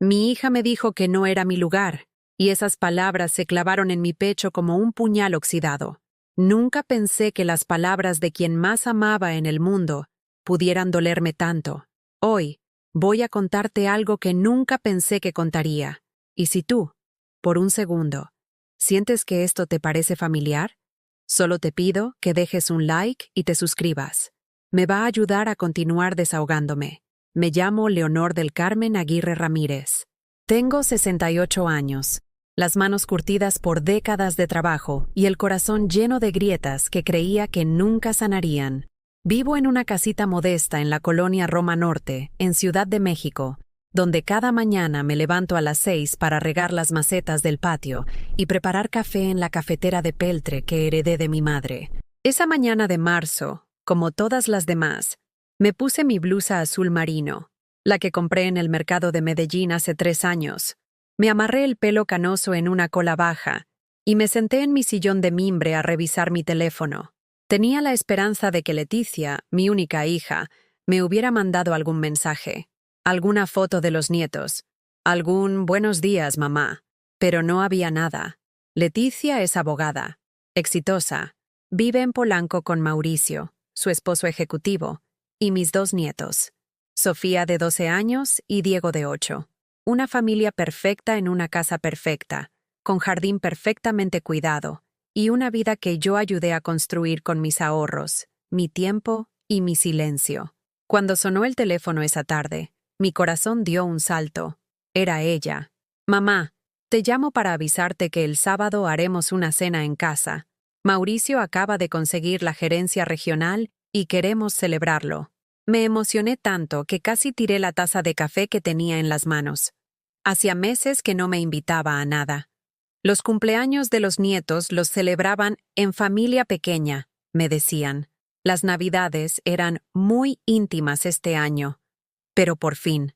Mi hija me dijo que no era mi lugar, y esas palabras se clavaron en mi pecho como un puñal oxidado. Nunca pensé que las palabras de quien más amaba en el mundo pudieran dolerme tanto. Hoy, voy a contarte algo que nunca pensé que contaría. Y si tú, por un segundo, sientes que esto te parece familiar, solo te pido que dejes un like y te suscribas. Me va a ayudar a continuar desahogándome. Me llamo Leonor del Carmen Aguirre Ramírez. Tengo 68 años, las manos curtidas por décadas de trabajo y el corazón lleno de grietas que creía que nunca sanarían. Vivo en una casita modesta en la colonia Roma Norte, en Ciudad de México, donde cada mañana me levanto a las 6 para regar las macetas del patio y preparar café en la cafetera de peltre que heredé de mi madre. Esa mañana de marzo, como todas las demás, me puse mi blusa azul marino, la que compré en el mercado de Medellín hace 3 años. Me amarré el pelo canoso en una cola baja y me senté en mi sillón de mimbre a revisar mi teléfono. Tenía la esperanza de que Leticia, mi única hija, me hubiera mandado algún mensaje, alguna foto de los nietos, algún buenos días, mamá, pero no había nada. Leticia es abogada, exitosa, vive en Polanco con Mauricio, su esposo ejecutivo, y mis 2 nietos, Sofía de 12 años y Diego de 8. Una familia perfecta en una casa perfecta, con jardín perfectamente cuidado, y una vida que yo ayudé a construir con mis ahorros, mi tiempo y mi silencio. Cuando sonó el teléfono esa tarde, mi corazón dio un salto. Era ella. Mamá, te llamo para avisarte que el sábado haremos una cena en casa. Mauricio acaba de conseguir la gerencia regional y queremos celebrarlo. Me emocioné tanto que casi tiré la taza de café que tenía en las manos. Hacía meses que no me invitaba a nada. Los cumpleaños de los nietos los celebraban en familia pequeña, me decían. Las Navidades eran muy íntimas este año. Pero por fin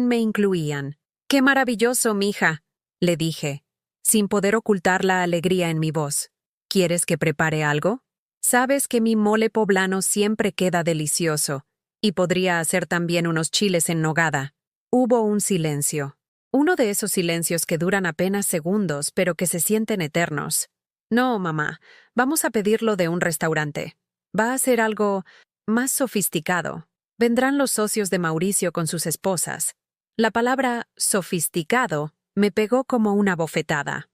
me incluían. ¡Qué maravilloso, mija!, le dije, sin poder ocultar la alegría en mi voz. ¿Quieres que prepare algo? Sabes que mi mole poblano siempre queda delicioso, y podría hacer también unos chiles en nogada. Hubo un silencio. Uno de esos silencios que duran apenas segundos, pero que se sienten eternos. No, mamá, vamos a pedirlo de un restaurante. Va a ser algo más sofisticado. Vendrán los socios de Mauricio con sus esposas. La palabra sofisticado me pegó como una bofetada.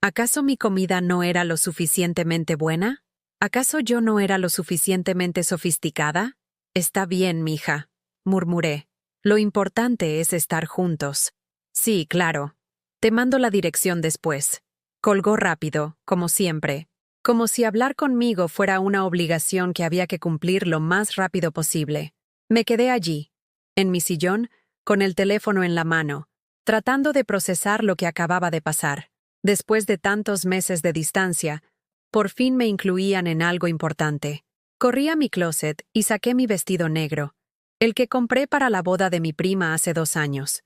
¿Acaso mi comida no era lo suficientemente buena? ¿Acaso yo no era lo suficientemente sofisticada? Está bien, mija, murmuré. Lo importante es estar juntos. Sí, claro. Te mando la dirección después. Colgó rápido, como siempre, como si hablar conmigo fuera una obligación que había que cumplir lo más rápido posible. Me quedé allí, en mi sillón, con el teléfono en la mano, tratando de procesar lo que acababa de pasar. Después de tantos meses de distancia, por fin me incluían en algo importante. Corrí a mi closet y saqué mi vestido negro, el que compré para la boda de mi prima hace 2 años.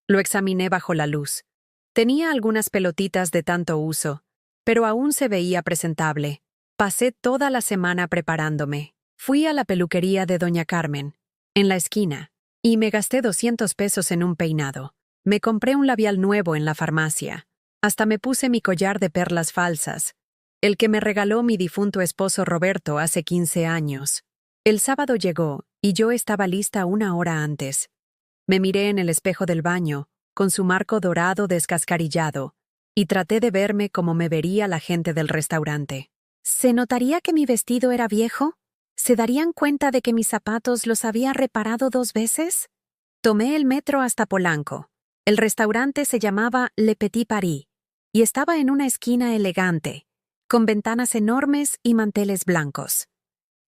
Lo examiné bajo la luz. Tenía algunas pelotitas de tanto uso, pero aún se veía presentable. Pasé toda la semana preparándome. Fui a la peluquería de Doña Carmen, en la esquina, y me gasté 200 pesos en un peinado. Me compré un labial nuevo en la farmacia. Hasta me puse mi collar de perlas falsas, el que me regaló mi difunto esposo Roberto hace 15 años. El sábado llegó, y yo estaba lista 1 hora antes. Me miré en el espejo del baño, con su marco dorado descascarillado, y traté de verme como me vería la gente del restaurante. ¿Se notaría que mi vestido era viejo? ¿Se darían cuenta de que mis zapatos los había reparado 2 veces? Tomé el metro hasta Polanco. El restaurante se llamaba Le Petit Paris, y estaba en una esquina elegante, con ventanas enormes y manteles blancos.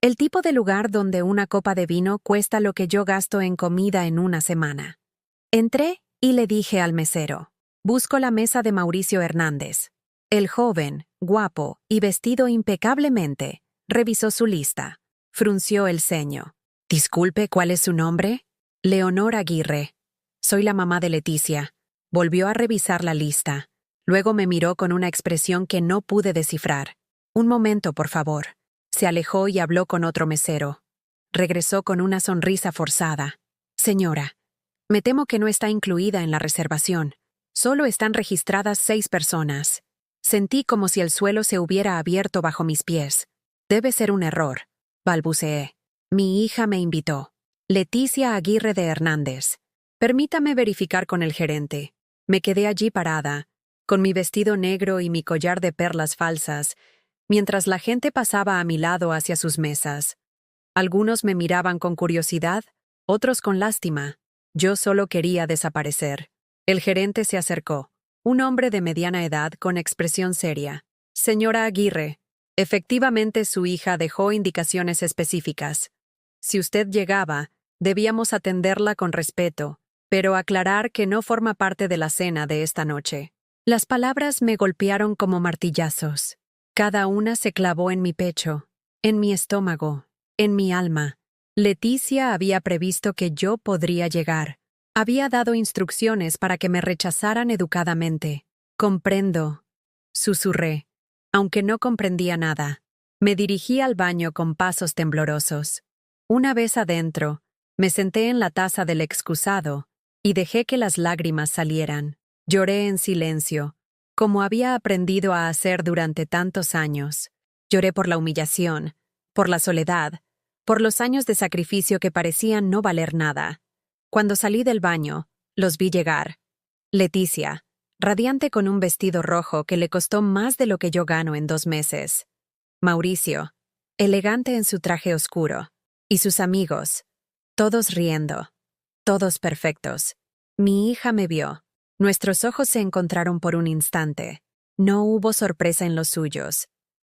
El tipo de lugar donde una copa de vino cuesta lo que yo gasto en comida en una semana. Entré y le dije al mesero: busco la mesa de Mauricio Hernández. El joven, guapo y vestido impecablemente, revisó su lista. Frunció el ceño. Disculpe, ¿cuál es su nombre? Leonor Aguirre. Soy la mamá de Leticia. Volvió a revisar la lista. Luego me miró con una expresión que no pude descifrar. Un momento, por favor. Se alejó y habló con otro mesero. Regresó con una sonrisa forzada. Señora, Me temo que no está incluida en la reservación. Solo están registradas 6 personas. Sentí como si el suelo se hubiera abierto bajo mis pies. Debe ser un error, balbuceé. Mi hija me invitó. Leticia Aguirre de Hernández. Permítame verificar con el gerente. Me quedé allí parada, con mi vestido negro y mi collar de perlas falsas, mientras la gente pasaba a mi lado hacia sus mesas. Algunos me miraban con curiosidad, otros con lástima. Yo solo quería desaparecer. El gerente se acercó, un hombre de mediana edad con expresión seria. Señora Aguirre, efectivamente su hija dejó indicaciones específicas. Si usted llegaba, debíamos atenderla con respeto, pero aclarar que no forma parte de la cena de esta noche. Las palabras me golpearon como martillazos. Cada una se clavó en mi pecho, en mi estómago, en mi alma. Leticia había previsto que yo podría llegar. Había dado instrucciones para que me rechazaran educadamente. Comprendo, susurré, aunque no comprendía nada. Me dirigí al baño con pasos temblorosos. Una vez adentro, me senté en la taza del excusado y dejé que las lágrimas salieran. Lloré en silencio, como había aprendido a hacer durante tantos años. Lloré por la humillación, por la soledad, por los años de sacrificio que parecían no valer nada. Cuando salí del baño, los vi llegar. Leticia, radiante con un vestido rojo que le costó más de lo que yo gano en 2 meses. Mauricio, elegante en su traje oscuro. Y sus amigos, todos riendo, todos perfectos. Mi hija me vio. Nuestros ojos se encontraron por un instante. No hubo sorpresa en los suyos.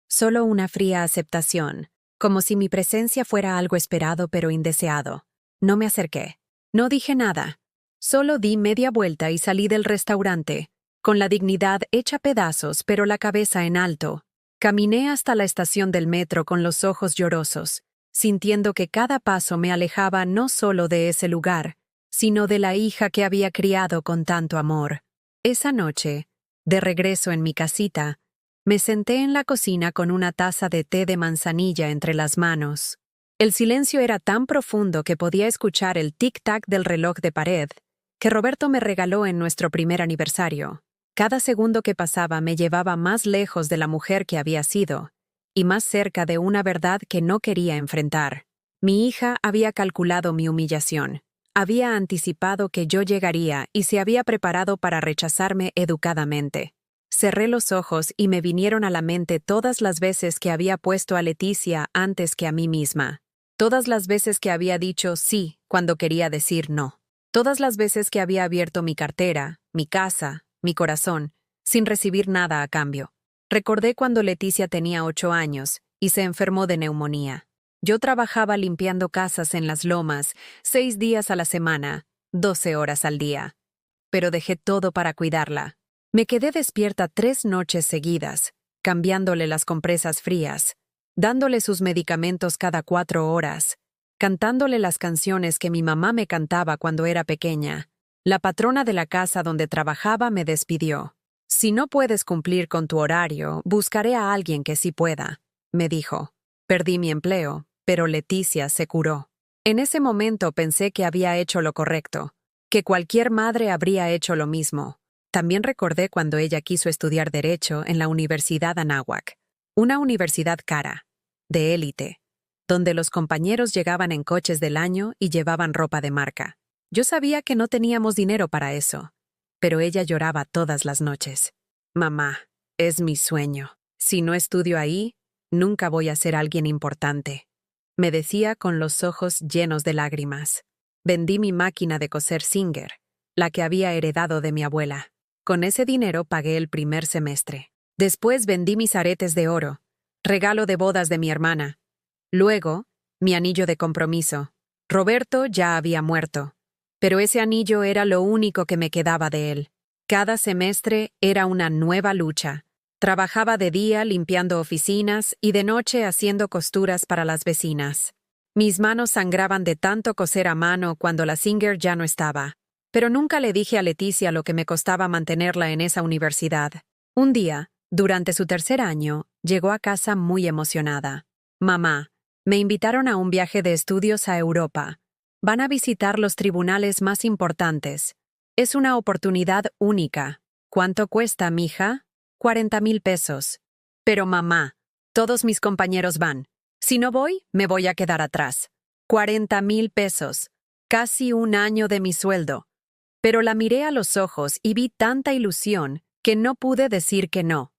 Solo una fría aceptación, como si mi presencia fuera algo esperado pero indeseado. No me acerqué. No dije nada. Solo di media vuelta y salí del restaurante, con la dignidad hecha pedazos pero la cabeza en alto. Caminé hasta la estación del metro con los ojos llorosos, sintiendo que cada paso me alejaba no solo de ese lugar, sino de la hija que había criado con tanto amor. Esa noche, de regreso en mi casita, me senté en la cocina con una taza de té de manzanilla entre las manos. El silencio era tan profundo que podía escuchar el tic-tac del reloj de pared que Roberto me regaló en nuestro primer aniversario. Cada segundo que pasaba me llevaba más lejos de la mujer que había sido, y más cerca de una verdad que no quería enfrentar. Mi hija había calculado mi humillación. Había anticipado que yo llegaría y se había preparado para rechazarme educadamente. Cerré los ojos y me vinieron a la mente todas las veces que había puesto a Leticia antes que a mí misma. Todas las veces que había dicho sí cuando quería decir no. Todas las veces que había abierto mi cartera, mi casa, mi corazón, sin recibir nada a cambio. Recordé cuando Leticia tenía 8 años y se enfermó de neumonía. Yo trabajaba limpiando casas en las lomas, 6 días a la semana, 12 horas al día. Pero dejé todo para cuidarla. Me quedé despierta 3 noches seguidas, cambiándole las compresas frías, dándole sus medicamentos cada 4 horas, cantándole las canciones que mi mamá me cantaba cuando era pequeña. La patrona de la casa donde trabajaba me despidió. Si no puedes cumplir con tu horario, buscaré a alguien que sí pueda, me dijo. Perdí mi empleo, pero Leticia se curó. En ese momento pensé que había hecho lo correcto, que cualquier madre habría hecho lo mismo. También recordé cuando ella quiso estudiar Derecho en la Universidad Anáhuac, una universidad cara, de élite, donde los compañeros llegaban en coches del año y llevaban ropa de marca. Yo sabía que no teníamos dinero para eso, pero ella lloraba todas las noches. Mamá, es mi sueño. Si no estudio ahí, nunca voy a ser alguien importante, me decía con los ojos llenos de lágrimas. Vendí mi máquina de coser Singer, la que había heredado de mi abuela. Con ese dinero pagué el primer semestre. Después vendí mis aretes de oro, regalo de bodas de mi hermana. Luego, mi anillo de compromiso. Roberto ya había muerto, pero ese anillo era lo único que me quedaba de él. Cada semestre era una nueva lucha. Trabajaba de día limpiando oficinas y de noche haciendo costuras para las vecinas. Mis manos sangraban de tanto coser a mano cuando la Singer ya no estaba. Pero nunca le dije a Leticia lo que me costaba mantenerla en esa universidad. Un día, durante su 3er año, llegó a casa muy emocionada. Mamá, me invitaron a un viaje de estudios a Europa. Van a visitar los tribunales más importantes. Es una oportunidad única. ¿Cuánto cuesta, mija? 40,000 pesos. Pero mamá, todos mis compañeros van. Si no voy, me voy a quedar atrás. 40,000 pesos. Casi un año de mi sueldo. Pero la miré a los ojos y vi tanta ilusión que no pude decir que no.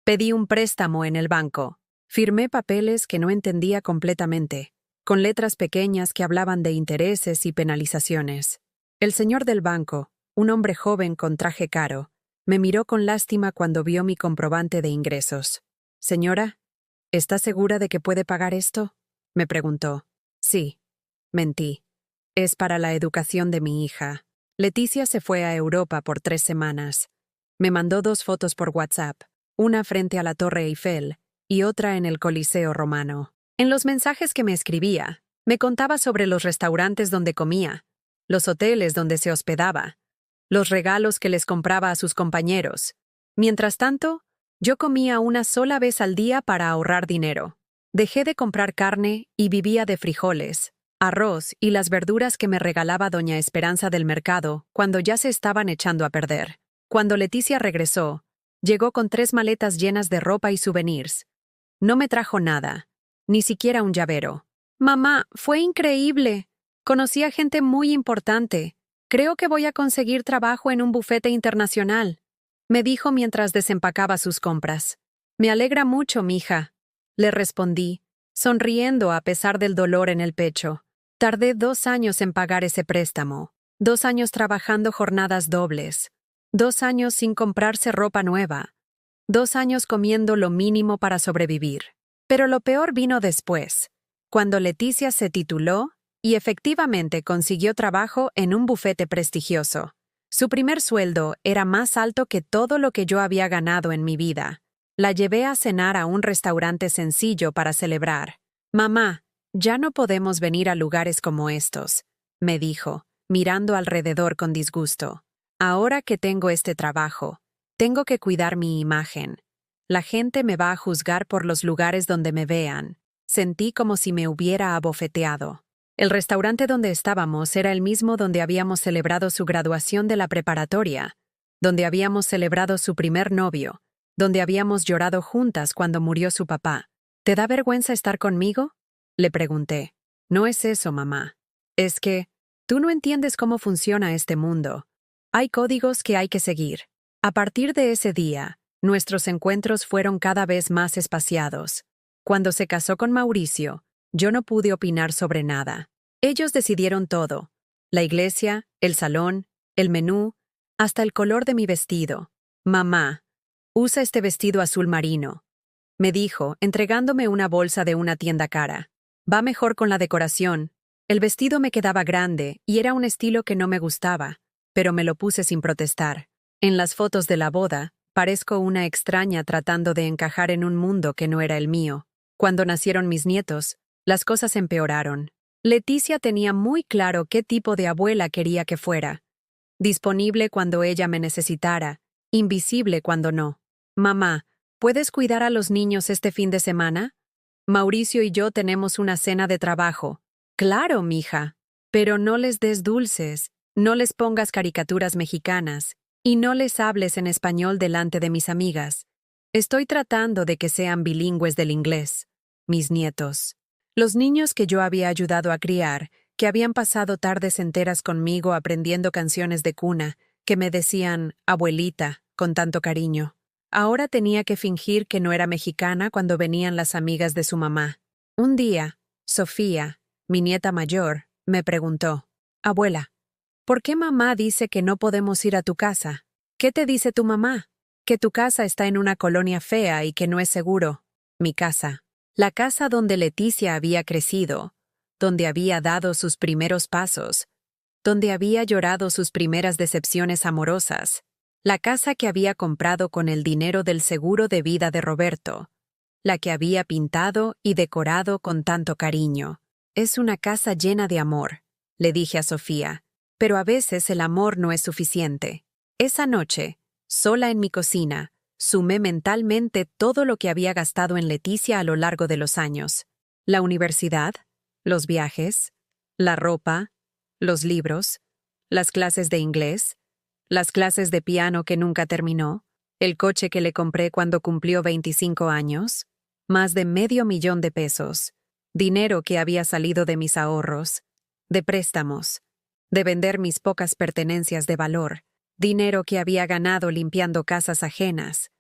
Pedí un préstamo en el banco. Firmé papeles que no entendía completamente, con letras pequeñas que hablaban de intereses y penalizaciones. El señor del banco, un hombre joven con traje caro, me miró con lástima cuando vio mi comprobante de ingresos. «Señora, ¿está segura de que puede pagar esto?», me preguntó. «Sí», mentí. «Es para la educación de mi hija». Leticia se fue a Europa por 3 semanas. Me mandó 2 fotos por WhatsApp, una frente a la Torre Eiffel y otra en el Coliseo Romano. En los mensajes que me escribía, me contaba sobre los restaurantes donde comía, los hoteles donde se hospedaba, los regalos que les compraba a sus compañeros. Mientras tanto, yo comía una sola vez al día para ahorrar dinero. Dejé de comprar carne y vivía de frijoles, arroz y las verduras que me regalaba doña Esperanza del mercado cuando ya se estaban echando a perder. Cuando Leticia regresó, llegó con 3 maletas llenas de ropa y souvenirs. No me trajo nada, ni siquiera un llavero. «Mamá, fue increíble. Conocí a gente muy importante. Creo que voy a conseguir trabajo en un bufete internacional», me dijo mientras desempacaba sus compras. «Me alegra mucho, mija», le respondí, sonriendo a pesar del dolor en el pecho. Tardé 2 años en pagar ese préstamo, 2 años trabajando jornadas dobles, 2 años sin comprarse ropa nueva, 2 años comiendo lo mínimo para sobrevivir. Pero lo peor vino después, cuando Leticia se tituló y efectivamente consiguió trabajo en un bufete prestigioso. Su primer sueldo era más alto que todo lo que yo había ganado en mi vida. La llevé a cenar a un restaurante sencillo para celebrar. «Mamá, ya no podemos venir a lugares como estos», me dijo, mirando alrededor con disgusto. «Ahora que tengo este trabajo, tengo que cuidar mi imagen. La gente me va a juzgar por los lugares donde me vean». Sentí como si me hubiera abofeteado. El restaurante donde estábamos era el mismo donde habíamos celebrado su graduación de la preparatoria, donde habíamos celebrado su primer novio, donde habíamos llorado juntas cuando murió su papá. «¿Te da vergüenza estar conmigo?», le pregunté. «No es eso, mamá. Es que tú no entiendes cómo funciona este mundo. Hay códigos que hay que seguir». A partir de ese día, nuestros encuentros fueron cada vez más espaciados. Cuando se casó con Mauricio, yo no pude opinar sobre nada. Ellos decidieron todo: la iglesia, el salón, el menú, hasta el color de mi vestido. «Mamá, usa este vestido azul marino», me dijo, entregándome una bolsa de una tienda cara. «Va mejor con la decoración». El vestido me quedaba grande y era un estilo que no me gustaba, pero me lo puse sin protestar. En las fotos de la boda, parezco una extraña tratando de encajar en un mundo que no era el mío. Cuando nacieron mis nietos, las cosas empeoraron. Leticia tenía muy claro qué tipo de abuela quería que fuera. Disponible cuando ella me necesitara, invisible cuando no. «Mamá, ¿puedes cuidar a los niños este fin de semana? Mauricio y yo tenemos una cena de trabajo». «Claro, mija. Pero no les des dulces, no les pongas caricaturas mexicanas, y no les hables en español delante de mis amigas. Estoy tratando de que sean bilingües del inglés». Mis nietos. Los niños que yo había ayudado a criar, que habían pasado tardes enteras conmigo aprendiendo canciones de cuna, que me decían «abuelita» con tanto cariño. Ahora tenía que fingir que no era mexicana cuando venían las amigas de su mamá. Un día, Sofía, mi nieta mayor, me preguntó: «Abuela, ¿por qué mamá dice que no podemos ir a tu casa? ¿Qué te dice tu mamá? Que tu casa está en una colonia fea y que no es seguro». Mi casa. La casa donde Leticia había crecido, donde había dado sus primeros pasos, donde había llorado sus primeras decepciones amorosas, la casa que había comprado con el dinero del seguro de vida de Roberto, la que había pintado y decorado con tanto cariño. «Es una casa llena de amor», le dije a Sofía, «pero a veces el amor no es suficiente». Esa noche, sola en mi cocina, sumé mentalmente todo lo que había gastado en Leticia a lo largo de los años. La universidad, los viajes, la ropa, los libros, las clases de inglés, las clases de piano que nunca terminó, el coche que le compré cuando cumplió 25 años, más de $500,000, dinero que había salido de mis ahorros, de préstamos, de vender mis pocas pertenencias de valor, dinero que había ganado limpiando casas ajenas,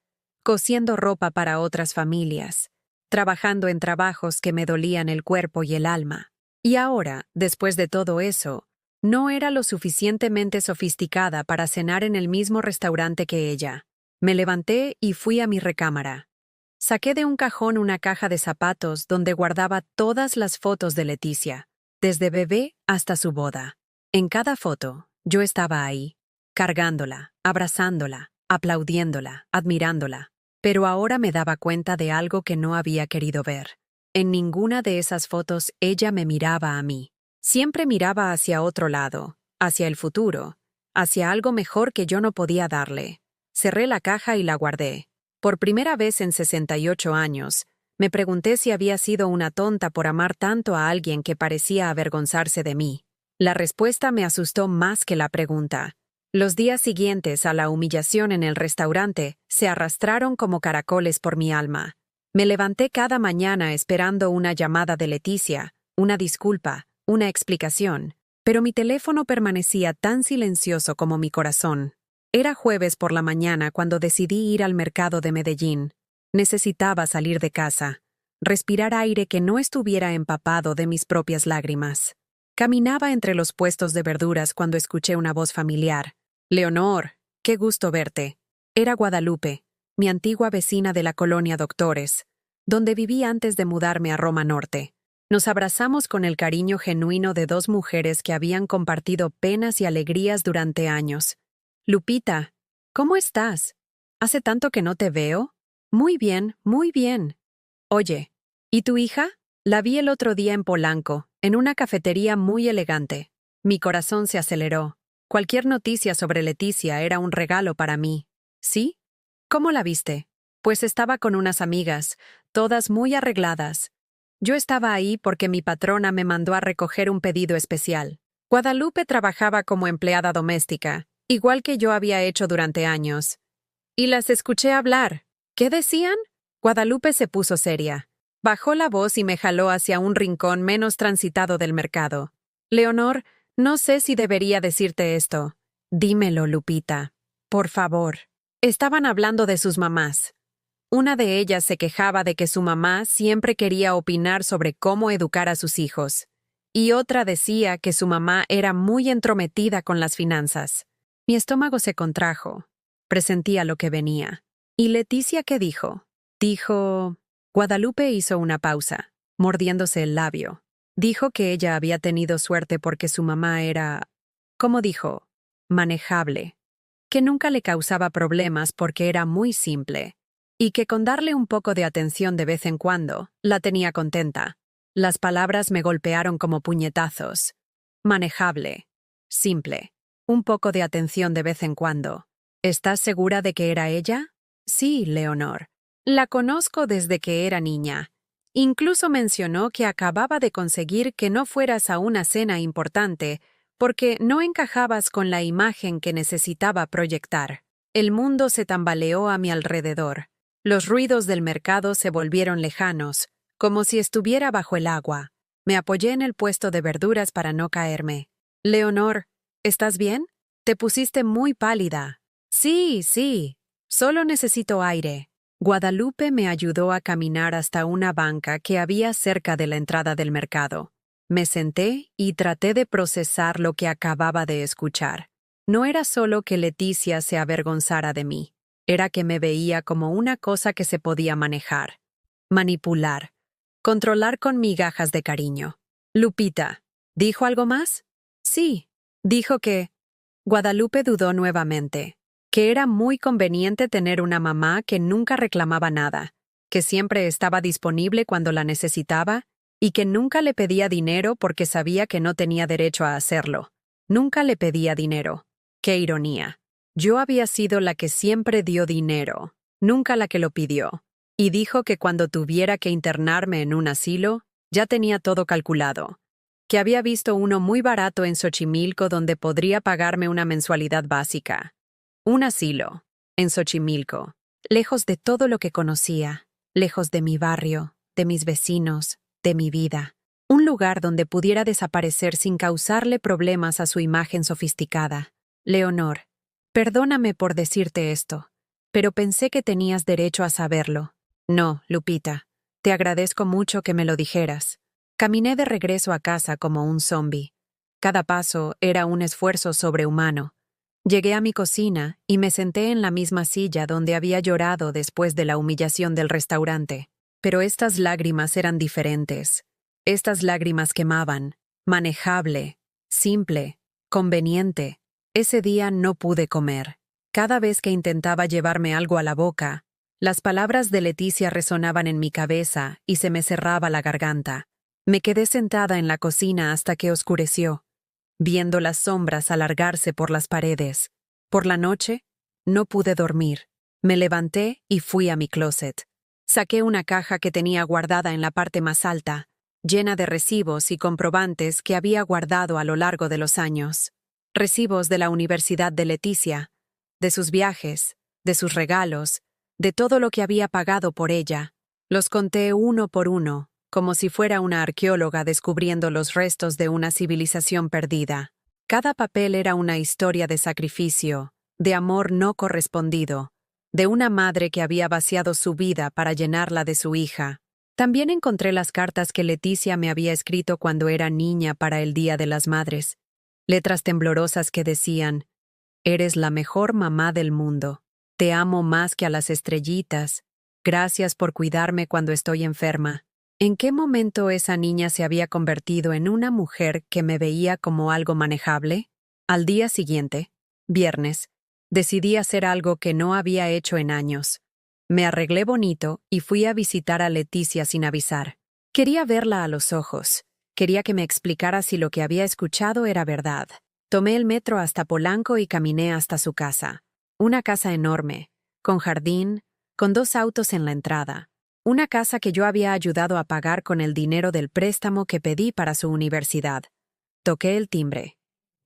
cosiendo ropa para otras familias, trabajando en trabajos que me dolían el cuerpo y el alma. Y ahora, después de todo eso, no era lo suficientemente sofisticada para cenar en el mismo restaurante que ella. Me levanté y fui a mi recámara. Saqué de un cajón una caja de zapatos donde guardaba todas las fotos de Leticia, desde bebé hasta su boda. En cada foto, yo estaba ahí, cargándola, abrazándola, aplaudiéndola, admirándola. Pero ahora me daba cuenta de algo que no había querido ver. En ninguna de esas fotos ella me miraba a mí. Siempre miraba hacia otro lado, hacia el futuro, hacia algo mejor que yo no podía darle. Cerré la caja y la guardé. Por primera vez en 68 años, me pregunté si había sido una tonta por amar tanto a alguien que parecía avergonzarse de mí. La respuesta me asustó más que la pregunta. Los días siguientes a la humillación en el restaurante se arrastraron como caracoles por mi alma. Me levanté cada mañana esperando una llamada de Leticia, una disculpa, una explicación, pero mi teléfono permanecía tan silencioso como mi corazón. Era jueves por la mañana cuando decidí ir al mercado de Medellín. Necesitaba salir de casa, respirar aire que no estuviera empapado de mis propias lágrimas. Caminaba entre los puestos de verduras cuando escuché una voz familiar. «Leonor, qué gusto verte». Era Guadalupe, mi antigua vecina de la colonia Doctores, donde viví antes de mudarme a Roma Norte. Nos abrazamos con el cariño genuino de dos mujeres que habían compartido penas y alegrías durante años. «Lupita, ¿cómo estás? ¿Hace tanto que no te veo?» «Muy bien, muy bien». «Oye, ¿y tu hija?» La vi el otro día en Polanco, en una cafetería muy elegante. Mi corazón se aceleró. Cualquier noticia sobre Leticia era un regalo para mí. ¿Sí? ¿Cómo la viste? Pues estaba con unas amigas, todas muy arregladas. Yo estaba ahí porque mi patrona me mandó a recoger un pedido especial. Guadalupe trabajaba como empleada doméstica, igual que yo había hecho durante años. Y las escuché hablar. ¿Qué decían? Guadalupe se puso seria. Bajó la voz y me jaló hacia un rincón menos transitado del mercado. «Leonor, no sé si debería decirte esto». «Dímelo, Lupita. Por favor». Estaban hablando de sus mamás. Una de ellas se quejaba de que su mamá siempre quería opinar sobre cómo educar a sus hijos, y otra decía que su mamá era muy entrometida con las finanzas. Mi estómago se contrajo. Presentía lo que venía. ¿Y Leticia qué dijo? Dijo... Guadalupe hizo una pausa, mordiéndose el labio. Dijo que ella había tenido suerte porque su mamá era... ¿Cómo dijo? Manejable. Que nunca le causaba problemas porque era muy simple. Y que con darle un poco de atención de vez en cuando, la tenía contenta. Las palabras me golpearon como puñetazos. Manejable. Simple. Un poco de atención de vez en cuando. ¿Estás segura de que era ella? Sí, Leonor. La conozco desde que era niña. Incluso mencionó que acababa de conseguir que no fueras a una cena importante porque no encajabas con la imagen que necesitaba proyectar. El mundo se tambaleó a mi alrededor. Los ruidos del mercado se volvieron lejanos, como si estuviera bajo el agua. Me apoyé en el puesto de verduras para no caerme. «Leonor, ¿estás bien? Te pusiste muy pálida». «Sí, sí. Solo necesito aire». Guadalupe me ayudó a caminar hasta una banca que había cerca de la entrada del mercado. Me senté y traté de procesar lo que acababa de escuchar. No era solo que Leticia se avergonzara de mí, era que me veía como una cosa que se podía manejar, manipular, controlar con migajas de cariño. «Lupita, ¿dijo algo más?» «Sí, dijo que...» Guadalupe dudó nuevamente. Que era muy conveniente tener una mamá que nunca reclamaba nada, que siempre estaba disponible cuando la necesitaba y que nunca le pedía dinero porque sabía que no tenía derecho a hacerlo. Nunca le pedía dinero. ¡Qué ironía! Yo había sido la que siempre dio dinero, nunca la que lo pidió. Y dijo que cuando tuviera que internarme en un asilo, ya tenía todo calculado. que había visto uno muy barato en Xochimilco donde podría pagarme una mensualidad básica. Un asilo, en Xochimilco, lejos de todo lo que conocía, lejos de mi barrio, de mis vecinos, de mi vida. Un lugar donde pudiera desaparecer sin causarle problemas a su imagen sofisticada. Leonor, perdóname por decirte esto, pero pensé que tenías derecho a saberlo. No, Lupita, te agradezco mucho que me lo dijeras. Caminé de regreso a casa como un zombi. Cada paso era un esfuerzo sobrehumano. Llegué a mi cocina y me senté en la misma silla donde había llorado después de la humillación del restaurante. Pero estas lágrimas eran diferentes. Estas lágrimas quemaban, manejable, simple, conveniente. Ese día no pude comer. Cada vez que intentaba llevarme algo a la boca, las palabras de Leticia resonaban en mi cabeza y se me cerraba la garganta. Me quedé sentada en la cocina hasta que oscureció, viendo las sombras alargarse por las paredes. Por la noche, no pude dormir. Me levanté y fui a mi closet. Saqué una caja que tenía guardada en la parte más alta, llena de recibos y comprobantes que había guardado a lo largo de los años. Recibos de la Universidad de Leticia, de sus viajes, de sus regalos, de todo lo que había pagado por ella. Los conté uno por uno, como si fuera una arqueóloga descubriendo los restos de una civilización perdida. Cada papel era una historia de sacrificio, de amor no correspondido, de una madre que había vaciado su vida para llenarla de su hija. También encontré las cartas que Leticia me había escrito cuando era niña para el Día de las Madres. Letras temblorosas que decían: «Eres la mejor mamá del mundo. Te amo más que a las estrellitas. Gracias por cuidarme cuando estoy enferma». ¿En qué momento esa niña se había convertido en una mujer que me veía como algo manejable? Al día siguiente, viernes, decidí hacer algo que no había hecho en años. Me arreglé bonito y fui a visitar a Leticia sin avisar. Quería verla a los ojos. Quería que me explicara si lo que había escuchado era verdad. Tomé el metro hasta Polanco y caminé hasta su casa. Una casa enorme, con jardín, con 2 autos en la entrada. Una casa que yo había ayudado a pagar con el dinero del préstamo que pedí para su universidad. Toqué el timbre.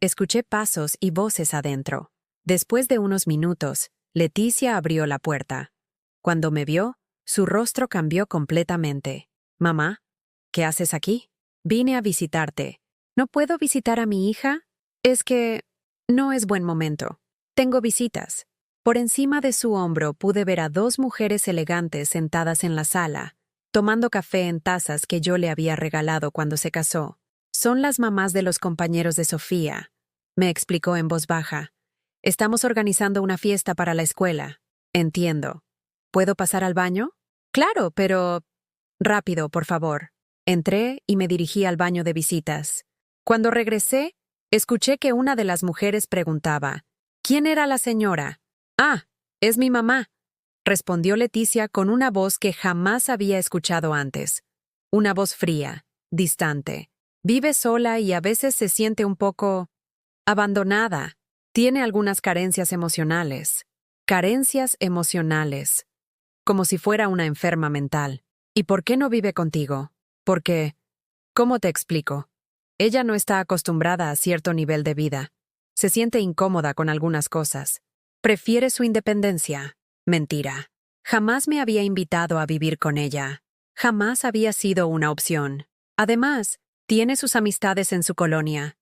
Escuché pasos y voces adentro. Después de unos minutos, Leticia abrió la puerta. Cuando me vio, su rostro cambió completamente. «Mamá, ¿qué haces aquí?» «Vine a visitarte». «¿No puedo visitar a mi hija?» «Es que no es buen momento. Tengo visitas». Por encima de su hombro pude ver a 2 mujeres elegantes sentadas en la sala, tomando café en tazas que yo le había regalado cuando se casó. «Son las mamás de los compañeros de Sofía», me explicó en voz baja. «Estamos organizando una fiesta para la escuela». «Entiendo. ¿Puedo pasar al baño?» «Claro, pero...» «Rápido, por favor». Entré y me dirigí al baño de visitas. Cuando regresé, escuché que una de las mujeres preguntaba: «¿Quién era la señora?» «Ah, es mi mamá», respondió Leticia con una voz que jamás había escuchado antes. Una voz fría, distante. Vive sola y a veces se siente un poco abandonada. Tiene algunas carencias emocionales. Carencias emocionales. Como si fuera una enferma mental. ¿Y por qué no vive contigo? Porque, ¿cómo te explico? Ella no está acostumbrada a cierto nivel de vida. Se siente incómoda con algunas cosas. Prefiere su independencia. Mentira. Jamás me había invitado a vivir con ella. Jamás había sido una opción. Además, tiene sus amistades en su colonia.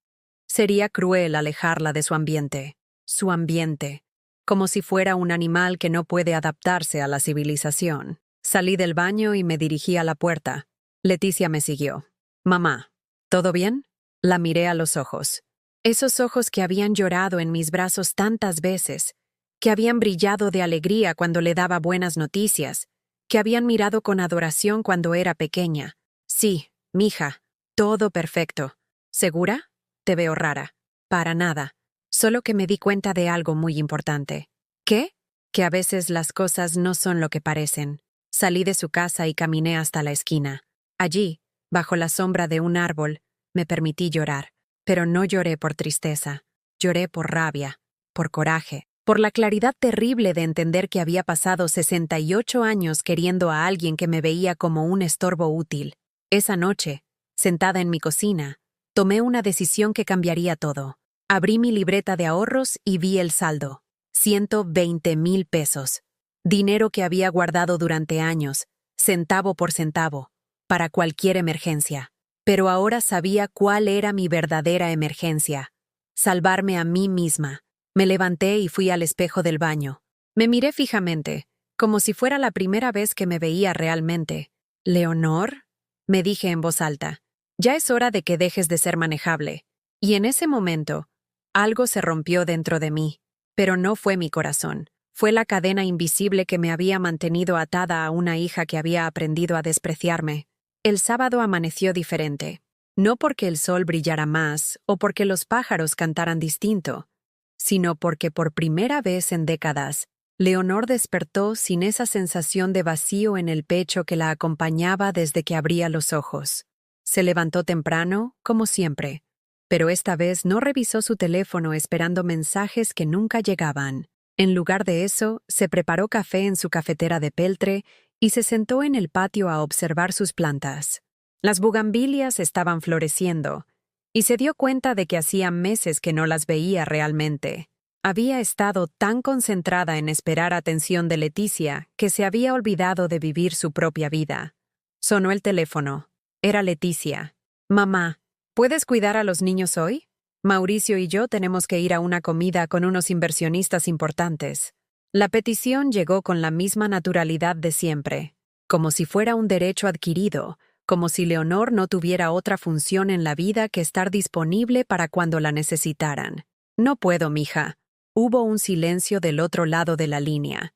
Sería cruel alejarla de su ambiente. Su ambiente. Como si fuera un animal que no puede adaptarse a la civilización. Salí del baño y me dirigí a la puerta. Leticia me siguió. «Mamá, ¿todo bien?» La miré a los ojos. Esos ojos que habían llorado en mis brazos tantas veces, que habían brillado de alegría cuando le daba buenas noticias, que habían mirado con adoración cuando era pequeña. «Sí, mija, todo perfecto». «¿Segura?» «Te veo rara». «Para nada. Solo que me di cuenta de algo muy importante». «¿Qué?» «Que a veces las cosas no son lo que parecen». Salí de su casa y caminé hasta la esquina. Allí, bajo la sombra de un árbol, me permití llorar. Pero no lloré por tristeza. Lloré por rabia, por coraje, por la claridad terrible de entender que había pasado 68 años queriendo a alguien que me veía como un estorbo útil. Esa noche, sentada en mi cocina, Tomé una decisión que cambiaría todo. Abrí mi libreta de ahorros y vi el saldo. 120,000 pesos. Dinero que había guardado durante años, centavo por centavo, para cualquier emergencia. Pero ahora sabía cuál era mi verdadera emergencia. Salvarme a mí misma. Me levanté y fui al espejo del baño. Me miré fijamente, como si fuera la primera vez que me veía realmente. «¿Leonor?», me dije en voz alta. «Ya es hora de que dejes de ser manejable». Y en ese momento, algo se rompió dentro de mí. Pero no fue mi corazón. Fue la cadena invisible que me había mantenido atada a una hija que había aprendido a despreciarme. El sábado amaneció diferente. No porque el sol brillara más o porque los pájaros cantaran distinto, sino porque por primera vez en décadas, Leonor despertó sin esa sensación de vacío en el pecho que la acompañaba desde que abría los ojos. Se levantó temprano, como siempre, pero esta vez no revisó su teléfono esperando mensajes que nunca llegaban. En lugar de eso, se preparó café en su cafetera de peltre y se sentó en el patio a observar sus plantas. Las bugambilias estaban floreciendo, y se dio cuenta de que hacía meses que no las veía realmente. Había estado tan concentrada en esperar atención de Leticia que se había olvidado de vivir su propia vida. Sonó el teléfono. Era Leticia. «Mamá, ¿puedes cuidar a los niños hoy? Mauricio y yo tenemos que ir a una comida con unos inversionistas importantes». La petición llegó con la misma naturalidad de siempre, como si fuera un derecho adquirido, como si Leonor no tuviera otra función en la vida que estar disponible para cuando la necesitaran. «No puedo, mija». Hubo un silencio del otro lado de la línea.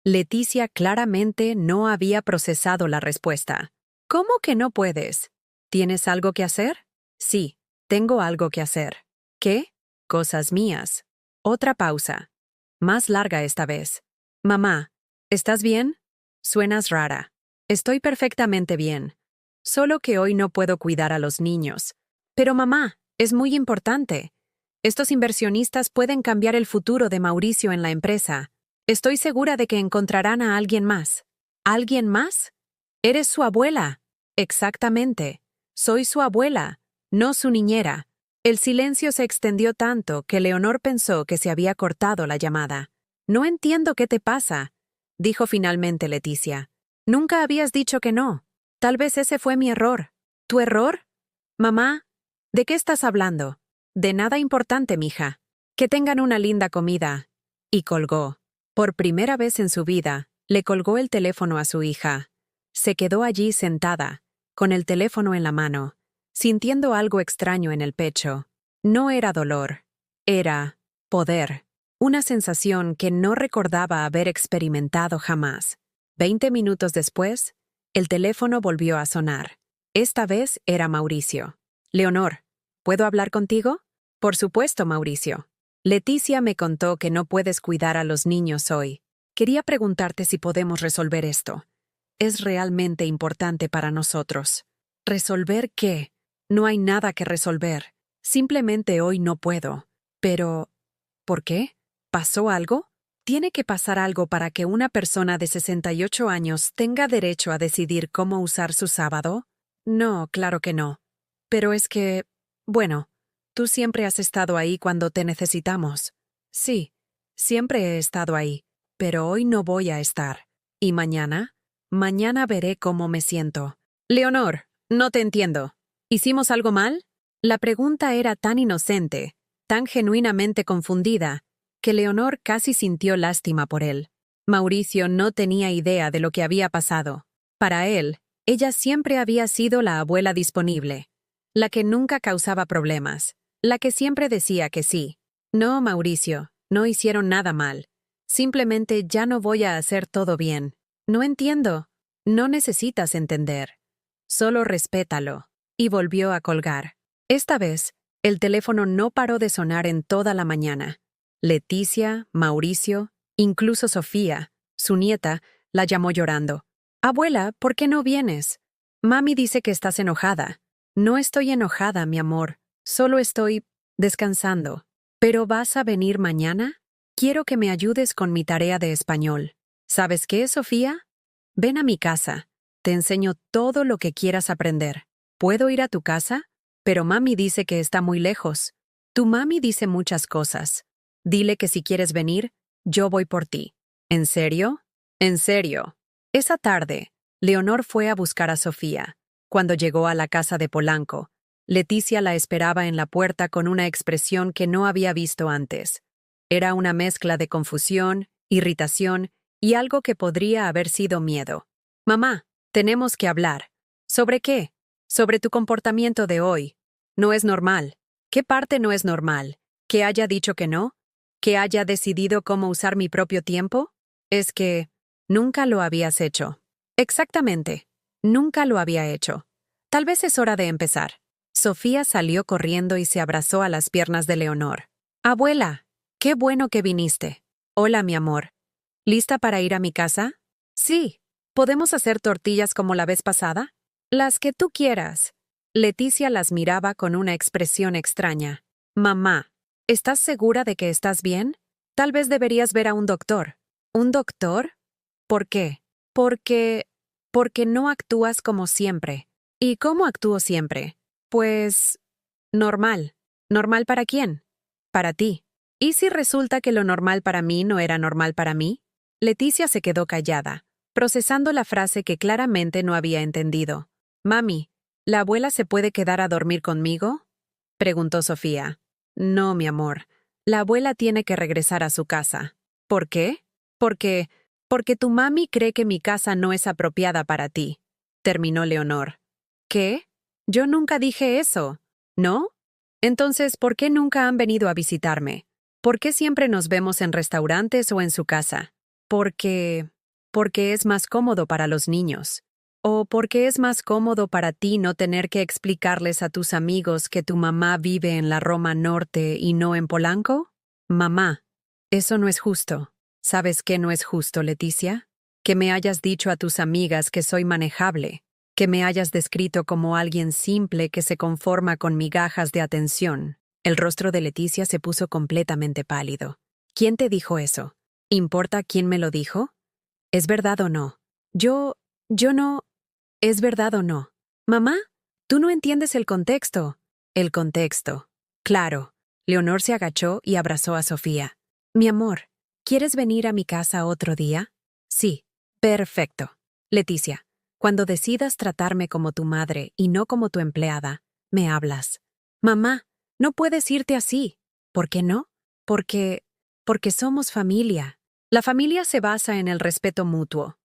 Leticia claramente no había procesado la respuesta. «¿Cómo que no puedes? ¿Tienes algo que hacer?» «Sí, tengo algo que hacer». «¿Qué?» «Cosas mías». Otra pausa. Más larga esta vez. «Mamá, ¿estás bien?» «Suenas rara». «Estoy perfectamente bien. Solo que hoy no puedo cuidar a los niños». «Pero mamá, es muy importante. Estos inversionistas pueden cambiar el futuro de Mauricio en la empresa. Estoy segura de que encontrarán a alguien más». «¿Alguien más? Eres su abuela». «Exactamente. Soy su abuela, no su niñera». El silencio se extendió tanto que Leonor pensó que se había cortado la llamada. «No entiendo qué te pasa», dijo finalmente Leticia. «Nunca habías dicho que no. Tal vez ese fue mi error». «¿Tu error? Mamá, ¿de qué estás hablando?» «De nada importante, mija. Que tengan una linda comida». Y colgó. Por primera vez en su vida, le colgó el teléfono a su hija. Se quedó allí sentada, con el teléfono en la mano, sintiendo algo extraño en el pecho. No era dolor, era poder, una sensación que no recordaba haber experimentado jamás. 20 minutos después, el teléfono volvió a sonar. Esta vez era Mauricio. «Leonor, ¿puedo hablar contigo?» «Por supuesto, Mauricio. Leticia me contó que no puedes cuidar a los niños hoy. Quería preguntarte si podemos resolver esto. Es realmente importante para nosotros». «¿Resolver qué? No hay nada que resolver. Simplemente hoy no puedo». «Pero, ¿por qué? ¿Pasó algo?» ¿Tiene que pasar algo para que una persona de 68 años tenga derecho a decidir cómo usar su sábado? No, claro que no. Pero es que, bueno, tú siempre has estado ahí cuando te necesitamos». «Sí, siempre he estado ahí, pero hoy no voy a estar. ¿Y mañana? Mañana veré cómo me siento». «Leonor, no te entiendo. ¿Hicimos algo mal?» La pregunta era tan inocente, tan genuinamente confundida, que Leonor casi sintió lástima por él. Mauricio no tenía idea de lo que había pasado. Para él, ella siempre había sido la abuela disponible, la que nunca causaba problemas, la que siempre decía que sí. «No, Mauricio, no hicieron nada mal. Simplemente ya no voy a hacer todo bien. No entiendo». «No necesitas entender. Solo respétalo». Y volvió a colgar. Esta vez, el teléfono no paró de sonar en toda la mañana. Leticia, Mauricio, incluso Sofía, su nieta, la llamó llorando. «Abuela, ¿por qué no vienes? Mami dice que estás enojada». «No estoy enojada, mi amor. Solo estoy descansando». «¿Pero vas a venir mañana? Quiero que me ayudes con mi tarea de español». «¿Sabes qué, Sofía? Ven a mi casa. Te enseño todo lo que quieras aprender». «¿Puedo ir a tu casa?» Pero mami dice que está muy lejos. Tu mami dice muchas cosas. Dile que si quieres venir, yo voy por ti. ¿En serio? En serio. Esa tarde, Leonor fue a buscar a Sofía. Cuando llegó a la casa de Polanco, Leticia la esperaba en la puerta con una expresión que no había visto antes. Era una mezcla de confusión, irritación y algo que podría haber sido miedo. Mamá, tenemos que hablar. ¿Sobre qué? Sobre tu comportamiento de hoy. No es normal. ¿Qué parte no es normal? ¿Que haya dicho que no? ¿Que haya decidido cómo usar mi propio tiempo? Es que nunca lo habías hecho. Exactamente. Nunca lo había hecho. Tal vez es hora de empezar. Sofía salió corriendo y se abrazó a las piernas de Leonor. Abuela, qué bueno que viniste. Hola, mi amor. ¿Lista para ir a mi casa? Sí. ¿Podemos hacer tortillas como la vez pasada? Las que tú quieras. Leticia las miraba con una expresión extraña. Mamá, ¿estás segura de que estás bien? Tal vez deberías ver a un doctor. ¿Un doctor? ¿Por qué? Porque no actúas como siempre. ¿Y cómo actúo siempre? Pues normal. ¿Normal para quién? Para ti. ¿Y si resulta que lo normal para mí no era normal para mí? Leticia se quedó callada, procesando la frase que claramente no había entendido. Mami, ¿la abuela se puede quedar a dormir conmigo? Preguntó Sofía. No, mi amor. La abuela tiene que regresar a su casa. ¿Por qué? Porque tu mami cree que mi casa no es apropiada para ti. Terminó Leonor. ¿Qué? Yo nunca dije eso. ¿No? Entonces, ¿por qué nunca han venido a visitarme? ¿Por qué siempre nos vemos en restaurantes o en su casa? Porque es más cómodo para los niños. ¿O porque es más cómodo para ti no tener que explicarles a tus amigos que tu mamá vive en la Roma Norte y no en Polanco? Mamá, eso no es justo. ¿Sabes qué no es justo, Leticia? Que me hayas dicho a tus amigas que soy manejable, que me hayas descrito como alguien simple que se conforma con migajas de atención. El rostro de Leticia se puso completamente pálido. ¿Quién te dijo eso? ¿Importa quién me lo dijo? ¿Es verdad o no? Yo no... ¿Es verdad o no? Mamá, tú no entiendes el contexto. El contexto. Claro. Leonor se agachó y abrazó a Sofía. Mi amor, ¿quieres venir a mi casa otro día? Sí. Perfecto. Leticia, cuando decidas tratarme como tu madre y no como tu empleada, me hablas. Mamá, no puedes irte así. ¿Por qué no? Porque somos familia. La familia se basa en el respeto mutuo,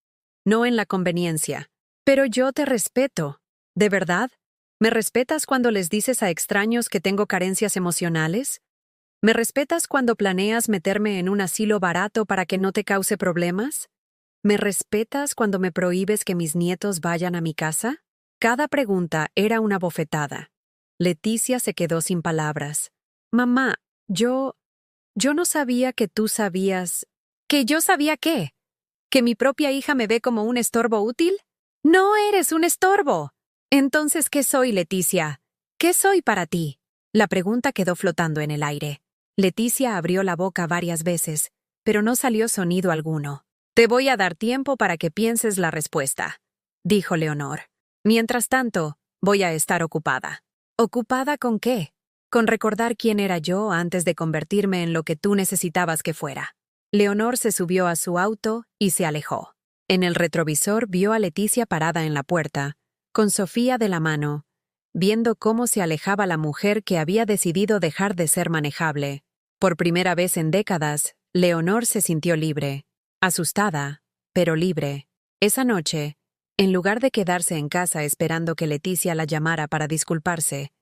no en la conveniencia. Pero yo te respeto. ¿De verdad? ¿Me respetas cuando les dices a extraños que tengo carencias emocionales? ¿Me respetas cuando planeas meterme en un asilo barato para que no te cause problemas? ¿Me respetas cuando me prohíbes que mis nietos vayan a mi casa? Cada pregunta era una bofetada. Leticia se quedó sin palabras. Mamá, yo no sabía que tú sabías... ¿Que yo sabía qué? ¿Que mi propia hija me ve como un estorbo útil? No eres un estorbo. Entonces, ¿qué soy, Leticia? ¿Qué soy para ti? La pregunta quedó flotando en el aire. Leticia abrió la boca varias veces, pero no salió sonido alguno. Te voy a dar tiempo para que pienses la respuesta, dijo Leonor. Mientras tanto, voy a estar ocupada. ¿Ocupada con qué? Con recordar quién era yo antes de convertirme en lo que tú necesitabas que fuera. Leonor se subió a su auto y se alejó. En el retrovisor vio a Leticia parada en la puerta, con Sofía de la mano, viendo cómo se alejaba la mujer que había decidido dejar de ser manejable. Por primera vez en décadas, Leonor se sintió libre, asustada, pero libre. Esa noche, en lugar de quedarse en casa esperando que Leticia la llamara para disculparse,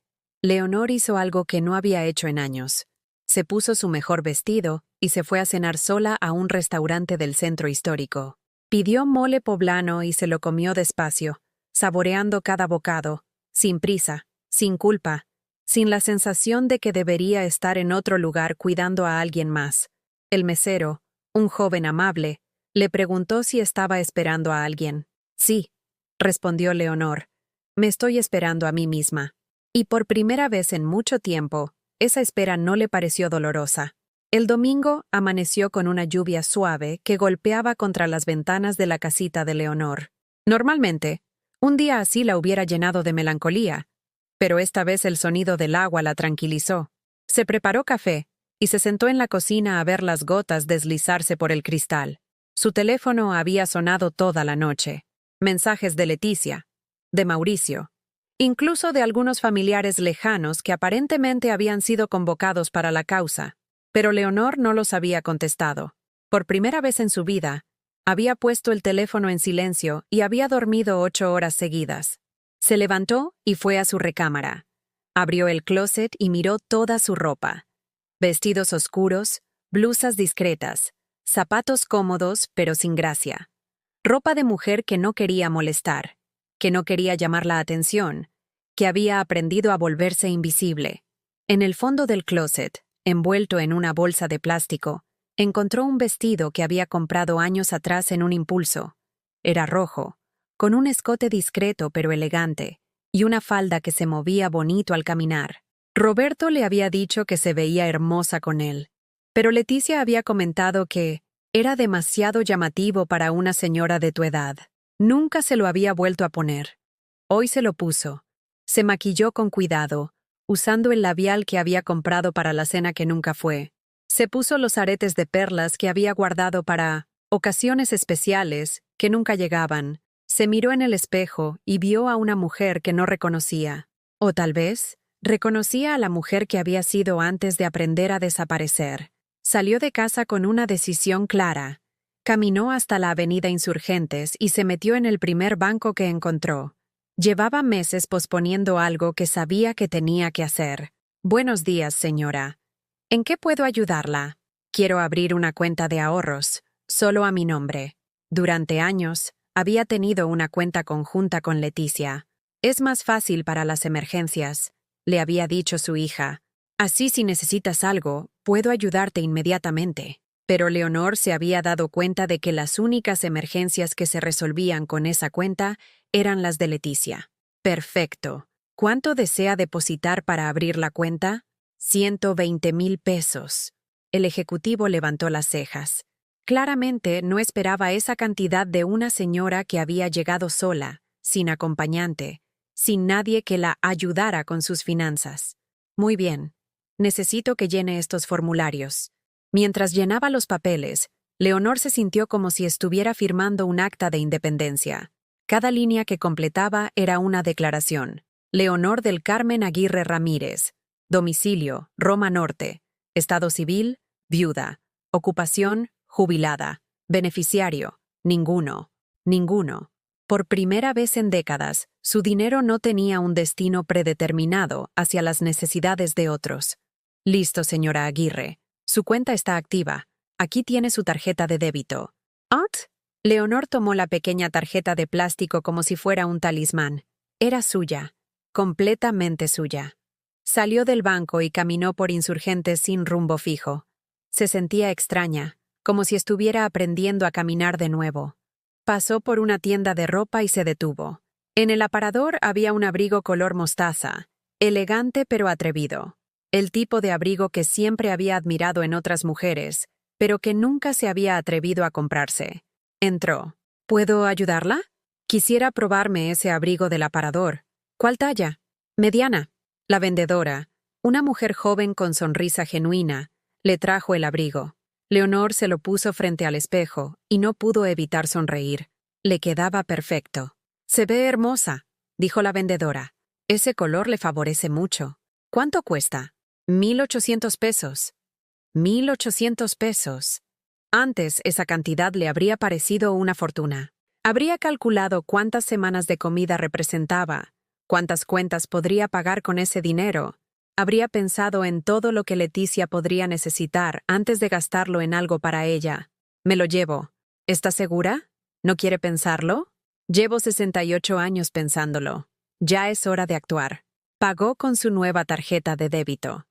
Leonor hizo algo que no había hecho en años. Se puso su mejor vestido y se fue a cenar sola a un restaurante del centro histórico. Pidió mole poblano y se lo comió despacio, saboreando cada bocado, sin prisa, sin culpa, sin la sensación de que debería estar en otro lugar cuidando a alguien más. El mesero, un joven amable, le preguntó si estaba esperando a alguien. Sí, respondió Leonor. Me estoy esperando a mí misma. Y por primera vez en mucho tiempo, esa espera no le pareció dolorosa. El domingo amaneció con una lluvia suave que golpeaba contra las ventanas de la casita de Leonor. Normalmente, un día así la hubiera llenado de melancolía, pero esta vez el sonido del agua la tranquilizó. Se preparó café y se sentó en la cocina a ver las gotas deslizarse por el cristal. Su teléfono había sonado toda la noche. Mensajes de Leticia, de Mauricio, incluso de algunos familiares lejanos que aparentemente habían sido convocados para la causa, pero Leonor no los había contestado. Por primera vez en su vida, había puesto el teléfono en silencio y había dormido 8 horas seguidas. Se levantó y fue a su recámara. Abrió el closet y miró toda su ropa. Vestidos oscuros, blusas discretas, zapatos cómodos pero sin gracia. Ropa de mujer que no quería molestar, que no quería llamar la atención, que había aprendido a volverse invisible. En el fondo del closet, envuelto en una bolsa de plástico, encontró un vestido que había comprado años atrás en un impulso. Era rojo, con un escote discreto pero elegante, y una falda que se movía bonito al caminar. Roberto le había dicho que se veía hermosa con él, pero Leticia había comentado que era demasiado llamativo para una señora de tu edad. Nunca se lo había vuelto a poner. Hoy se lo puso. Se maquilló con cuidado, usando el labial que había comprado para la cena que nunca fue. Se puso los aretes de perlas que había guardado para ocasiones especiales que nunca llegaban. Se miró en el espejo y vio a una mujer que no reconocía. O tal vez, reconocía a la mujer que había sido antes de aprender a desaparecer. Salió de casa con una decisión clara. Caminó hasta la avenida Insurgentes y se metió en el primer banco que encontró. Llevaba meses posponiendo algo que sabía que tenía que hacer. Buenos días, señora. ¿En qué puedo ayudarla? Quiero abrir una cuenta de ahorros, solo a mi nombre. Durante años, había tenido una cuenta conjunta con Leticia. Es más fácil para las emergencias, le había dicho su hija. Así si necesitas algo, puedo ayudarte inmediatamente. Pero Leonor se había dado cuenta de que las únicas emergencias que se resolvían con esa cuenta eran las de Leticia. Perfecto. ¿Cuánto desea depositar para abrir la cuenta? 120,000 pesos. El ejecutivo levantó las cejas. Claramente no esperaba esa cantidad de una señora que había llegado sola, sin acompañante, sin nadie que la ayudara con sus finanzas. Muy bien. Necesito que llene estos formularios. Mientras llenaba los papeles, Leonor se sintió como si estuviera firmando un acta de independencia. Cada línea que completaba era una declaración. Leonor del Carmen Aguirre Ramírez. Domicilio, Roma Norte. Estado civil, viuda. Ocupación, jubilada. Beneficiario, ninguno. Ninguno. Por primera vez en décadas, su dinero no tenía un destino predeterminado hacia las necesidades de otros. Listo, señora Aguirre. Su cuenta está activa. Aquí tiene su tarjeta de débito. ¿Art? Leonor tomó la pequeña tarjeta de plástico como si fuera un talismán. Era suya. Completamente suya. Salió del banco y caminó por Insurgentes sin rumbo fijo. Se sentía extraña, como si estuviera aprendiendo a caminar de nuevo. Pasó por una tienda de ropa y se detuvo. En el aparador había un abrigo color mostaza, elegante pero atrevido. El tipo de abrigo que siempre había admirado en otras mujeres, pero que nunca se había atrevido a comprarse. Entró. ¿Puedo ayudarla? Quisiera probarme ese abrigo del aparador. ¿Cuál talla? Mediana. La vendedora, una mujer joven con sonrisa genuina, le trajo el abrigo. Leonor se lo puso frente al espejo y no pudo evitar sonreír. Le quedaba perfecto. «Se ve hermosa», dijo la vendedora. «Ese color le favorece mucho. ¿Cuánto cuesta?» 1,800 pesos. 1,800 pesos. Antes esa cantidad le habría parecido una fortuna. Habría calculado cuántas semanas de comida representaba, cuántas cuentas podría pagar con ese dinero. Habría pensado en todo lo que Leticia podría necesitar antes de gastarlo en algo para ella. «Me lo llevo. ¿Está segura? ¿No quiere pensarlo?» «Llevo 68 años pensándolo. Ya es hora de actuar». Pagó con su nueva tarjeta de débito.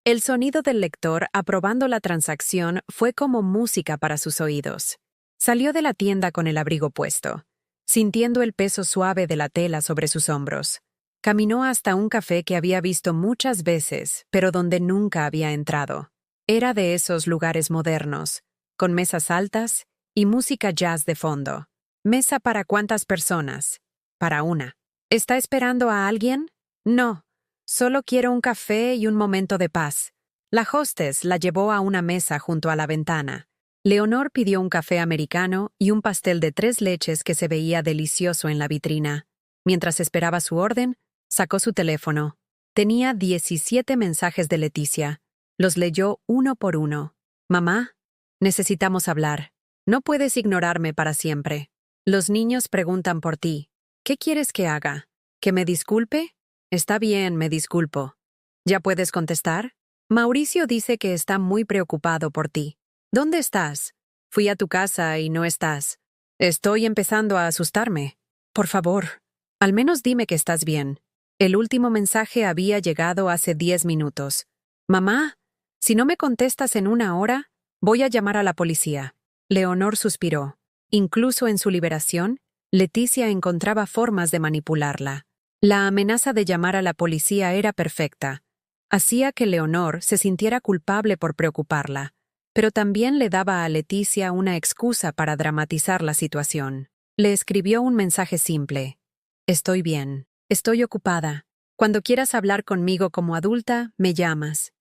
El sonido del lector aprobando la transacción fue como música para sus oídos. Salió de la tienda con el abrigo puesto, sintiendo el peso suave de la tela sobre sus hombros. Caminó hasta un café que había visto muchas veces, pero donde nunca había entrado. Era de esos lugares modernos, con mesas altas y música jazz de fondo. ¿Mesa para cuántas personas? Para una. ¿Está esperando a alguien? No, Solo quiero un café y un momento de paz. La hostess la llevó a una mesa junto a la ventana. Leonor pidió un café americano y un pastel de 3 leches que se veía delicioso en la vitrina. Mientras esperaba su orden, sacó su teléfono. Tenía 17 mensajes de Leticia. Los leyó uno por uno. «Mamá, necesitamos hablar. No puedes ignorarme para siempre. Los niños preguntan por ti. ¿Qué quieres que haga? ¿Que me disculpe? Está bien, me disculpo. ¿Ya puedes contestar? Mauricio dice que está muy preocupado por ti. ¿Dónde estás? Fui a tu casa y no estás. Estoy empezando a asustarme. Por favor, al menos dime que estás bien». El último mensaje había llegado hace 10 minutos. «Mamá, si no me contestas en 1 hora, voy a llamar a la policía». Leonor suspiró. Incluso en su liberación, Leticia encontraba formas de manipularla. La amenaza de llamar a la policía era perfecta. Hacía que Leonor se sintiera culpable por preocuparla, pero también le daba a Leticia una excusa para dramatizar la situación. Le escribió un mensaje simple. «Estoy bien. Estoy ocupada. Cuando quieras hablar conmigo como adulta, me llamas».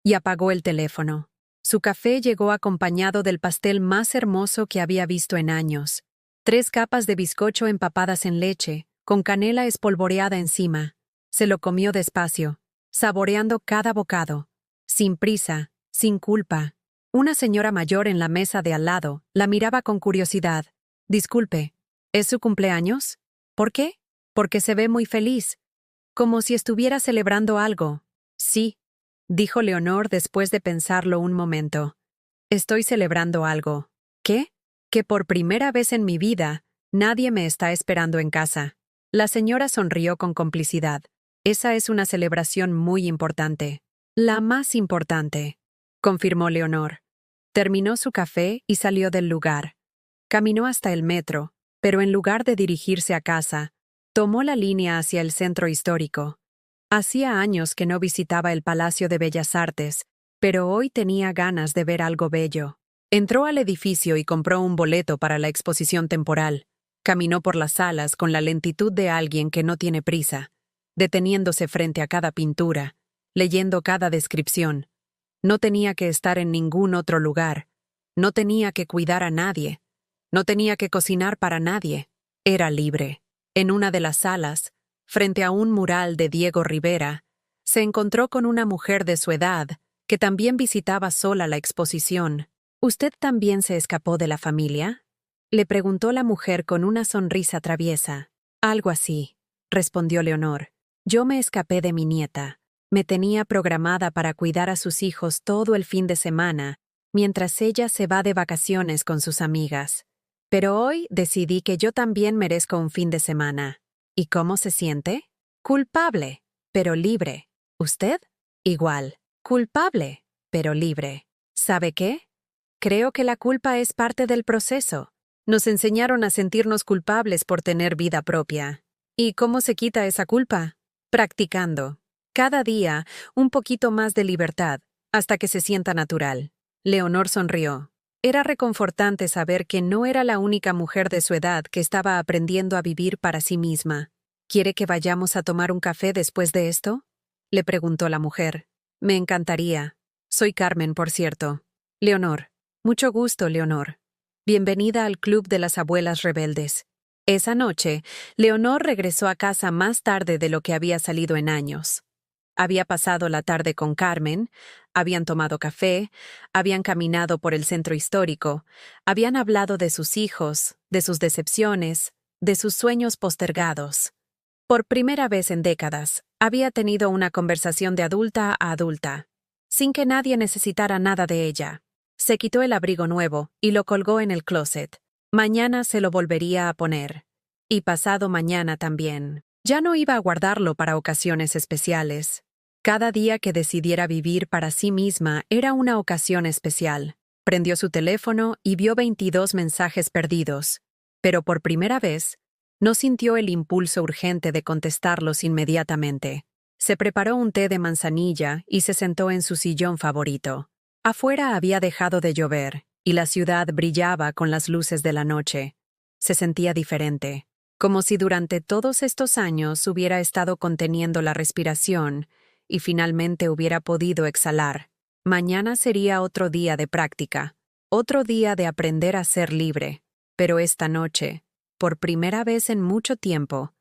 Y apagó el teléfono. Su café llegó acompañado del pastel más hermoso que había visto en años. 3 capas de bizcocho empapadas en leche, con canela espolvoreada encima. Se lo comió despacio, saboreando cada bocado. Sin prisa, sin culpa. Una señora mayor en la mesa de al lado la miraba con curiosidad. «Disculpe, ¿es su cumpleaños? ¿Por qué? Porque se ve muy feliz. Como si estuviera celebrando algo». «Sí», dijo Leonor después de pensarlo un momento. «Estoy celebrando algo». «¿Qué?» «Que por primera vez en mi vida, nadie me está esperando en casa». La señora sonrió con complicidad. «Esa es una celebración muy importante». «La más importante», confirmó Leonor. Terminó su café y salió del lugar. Caminó hasta el metro, pero en lugar de dirigirse a casa, tomó la línea hacia el centro histórico. Hacía años que no visitaba el Palacio de Bellas Artes, pero hoy tenía ganas de ver algo bello. Entró al edificio y compró un boleto para la exposición temporal. Caminó por las salas con la lentitud de alguien que no tiene prisa, deteniéndose frente a cada pintura, leyendo cada descripción. No tenía que estar en ningún otro lugar. No tenía que cuidar a nadie. No tenía que cocinar para nadie. Era libre. En una de las salas, frente a un mural de Diego Rivera, se encontró con una mujer de su edad que también visitaba sola la exposición. «¿Usted también se escapó de la familia?», le preguntó la mujer con una sonrisa traviesa. «Algo así», respondió Leonor. «Yo me escapé de mi nieta. Me tenía programada para cuidar a sus hijos todo el fin de semana, mientras ella se va de vacaciones con sus amigas. Pero hoy decidí que yo también merezco un fin de semana». «¿Y cómo se siente?» «Culpable, pero libre». «¿Usted?» «Igual. Culpable, pero libre». «¿Sabe qué? Creo que la culpa es parte del proceso. Nos enseñaron a sentirnos culpables por tener vida propia. ¿Y cómo se quita esa culpa? Practicando. Cada día, un poquito más de libertad, hasta que se sienta natural». Leonor sonrió. Era reconfortante saber que no era la única mujer de su edad que estaba aprendiendo a vivir para sí misma. «¿Quiere que vayamos a tomar un café después de esto?», le preguntó la mujer. «Me encantaría. Soy Carmen, por cierto». «Leonor». «Mucho gusto, Leonor. Bienvenida al Club de las Abuelas Rebeldes». Esa noche, Leonor regresó a casa más tarde de lo que había salido en años. Había pasado la tarde con Carmen, habían tomado café, habían caminado por el centro histórico, habían hablado de sus hijos, de sus decepciones, de sus sueños postergados. Por primera vez en décadas, había tenido una conversación de adulta a adulta, sin que nadie necesitara nada de ella. Se quitó el abrigo nuevo y lo colgó en el closet. Mañana se lo volvería a poner. Y pasado mañana también. Ya no iba a guardarlo para ocasiones especiales. Cada día que decidiera vivir para sí misma era una ocasión especial. Prendió su teléfono y vio 22 mensajes perdidos. Pero por primera vez, no sintió el impulso urgente de contestarlos inmediatamente. Se preparó un té de manzanilla y se sentó en su sillón favorito. Afuera había dejado de llover, y la ciudad brillaba con las luces de la noche. Se sentía diferente. como si durante todos estos años hubiera estado conteniendo la respiración y finalmente hubiera podido exhalar. Mañana sería otro día de práctica, otro día de aprender a ser libre, pero esta noche, por primera vez en mucho tiempo,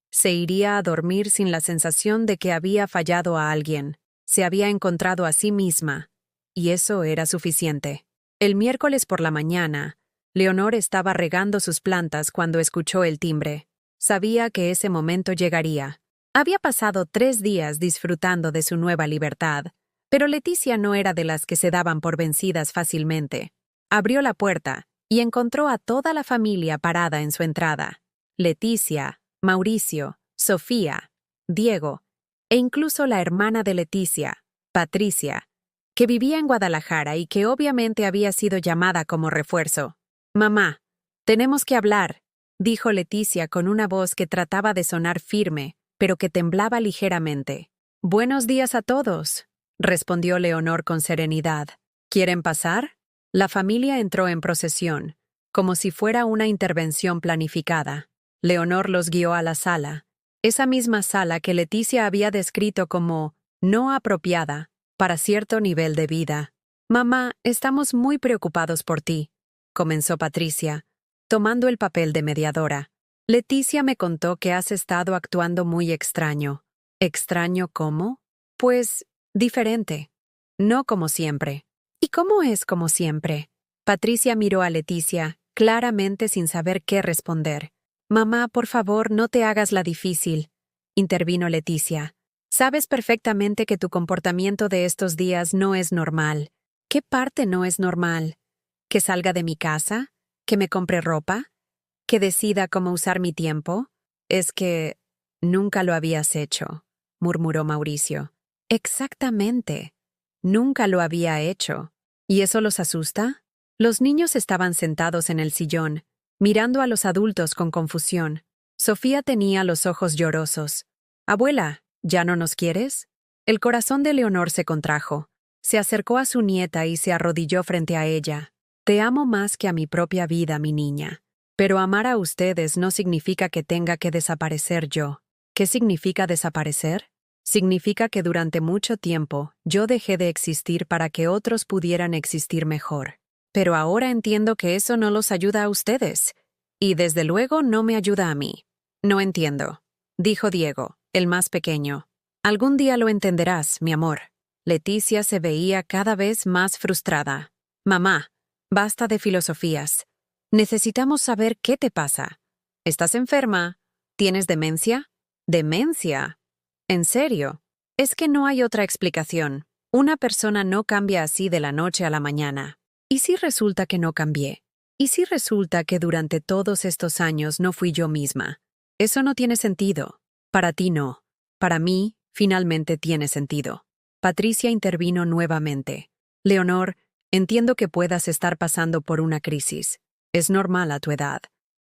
se iría a dormir sin la sensación de que había fallado a alguien, se había encontrado a sí misma, y eso era suficiente. El miércoles por la mañana, Leonor estaba regando sus plantas cuando escuchó el timbre. Sabía que ese momento llegaría. Había pasado 3 días disfrutando de su nueva libertad, pero Leticia no era de las que se daban por vencidas fácilmente. Abrió la puerta y encontró a toda la familia parada en su entrada. Leticia, Mauricio, Sofía, Diego, e incluso la hermana de Leticia, Patricia, que vivía en Guadalajara y que obviamente había sido llamada como refuerzo. «Mamá, tenemos que hablar», dijo Leticia con una voz que trataba de sonar firme, pero que temblaba ligeramente. «Buenos días a todos», respondió Leonor con serenidad. «¿Quieren pasar?» La familia entró en procesión, como si fuera una intervención planificada. Leonor los guió a la sala, esa misma sala que Leticia había descrito como no apropiada para cierto nivel de vida. «Mamá, estamos muy preocupados por ti», comenzó Patricia, tomando el papel de mediadora. «Leticia me contó que has estado actuando muy extraño». «¿Extraño cómo?» «Pues, diferente. No como siempre». «¿Y cómo es como siempre?» Patricia miró a Leticia, claramente sin saber qué responder. «Mamá, por favor, no te hagas la difícil», intervino Leticia. «Sabes perfectamente que tu comportamiento de estos días no es normal». «¿Qué parte no es normal? ¿Que salga de mi casa? ¿Que me compre ropa? ¿Que decida cómo usar mi tiempo?» «Es que nunca lo habías hecho», murmuró Mauricio. «Exactamente. Nunca lo había hecho. ¿Y eso los asusta?» Los niños estaban sentados en el sillón, mirando a los adultos con confusión. Sofía tenía los ojos llorosos. «Abuela, ¿ya no nos quieres?» El corazón de Leonor se contrajo. Se acercó a su nieta y se arrodilló frente a ella. «Te amo más que a mi propia vida, mi niña. Pero amar a ustedes no significa que tenga que desaparecer yo». ¿Qué significa desaparecer? Significa que durante mucho tiempo yo dejé de existir para que otros pudieran existir mejor. Pero ahora entiendo que eso no los ayuda a ustedes. Y desde luego no me ayuda a mí. «No entiendo», dijo Diego, el más pequeño. «Algún día lo entenderás, mi amor». Leticia se veía cada vez más frustrada. «Mamá, basta de filosofías. Necesitamos saber qué te pasa. ¿Estás enferma? ¿Tienes demencia?» «¿Demencia? ¿En serio?» «Es que no hay otra explicación. Una persona no cambia así de la noche a la mañana». ¿Y si resulta que no cambié? ¿Y si resulta que durante todos estos años no fui yo misma? Eso no tiene sentido. Para ti no. Para mí, finalmente tiene sentido. Patricia intervino nuevamente. «Leonor, entiendo que puedas estar pasando por una crisis. Es normal a tu edad.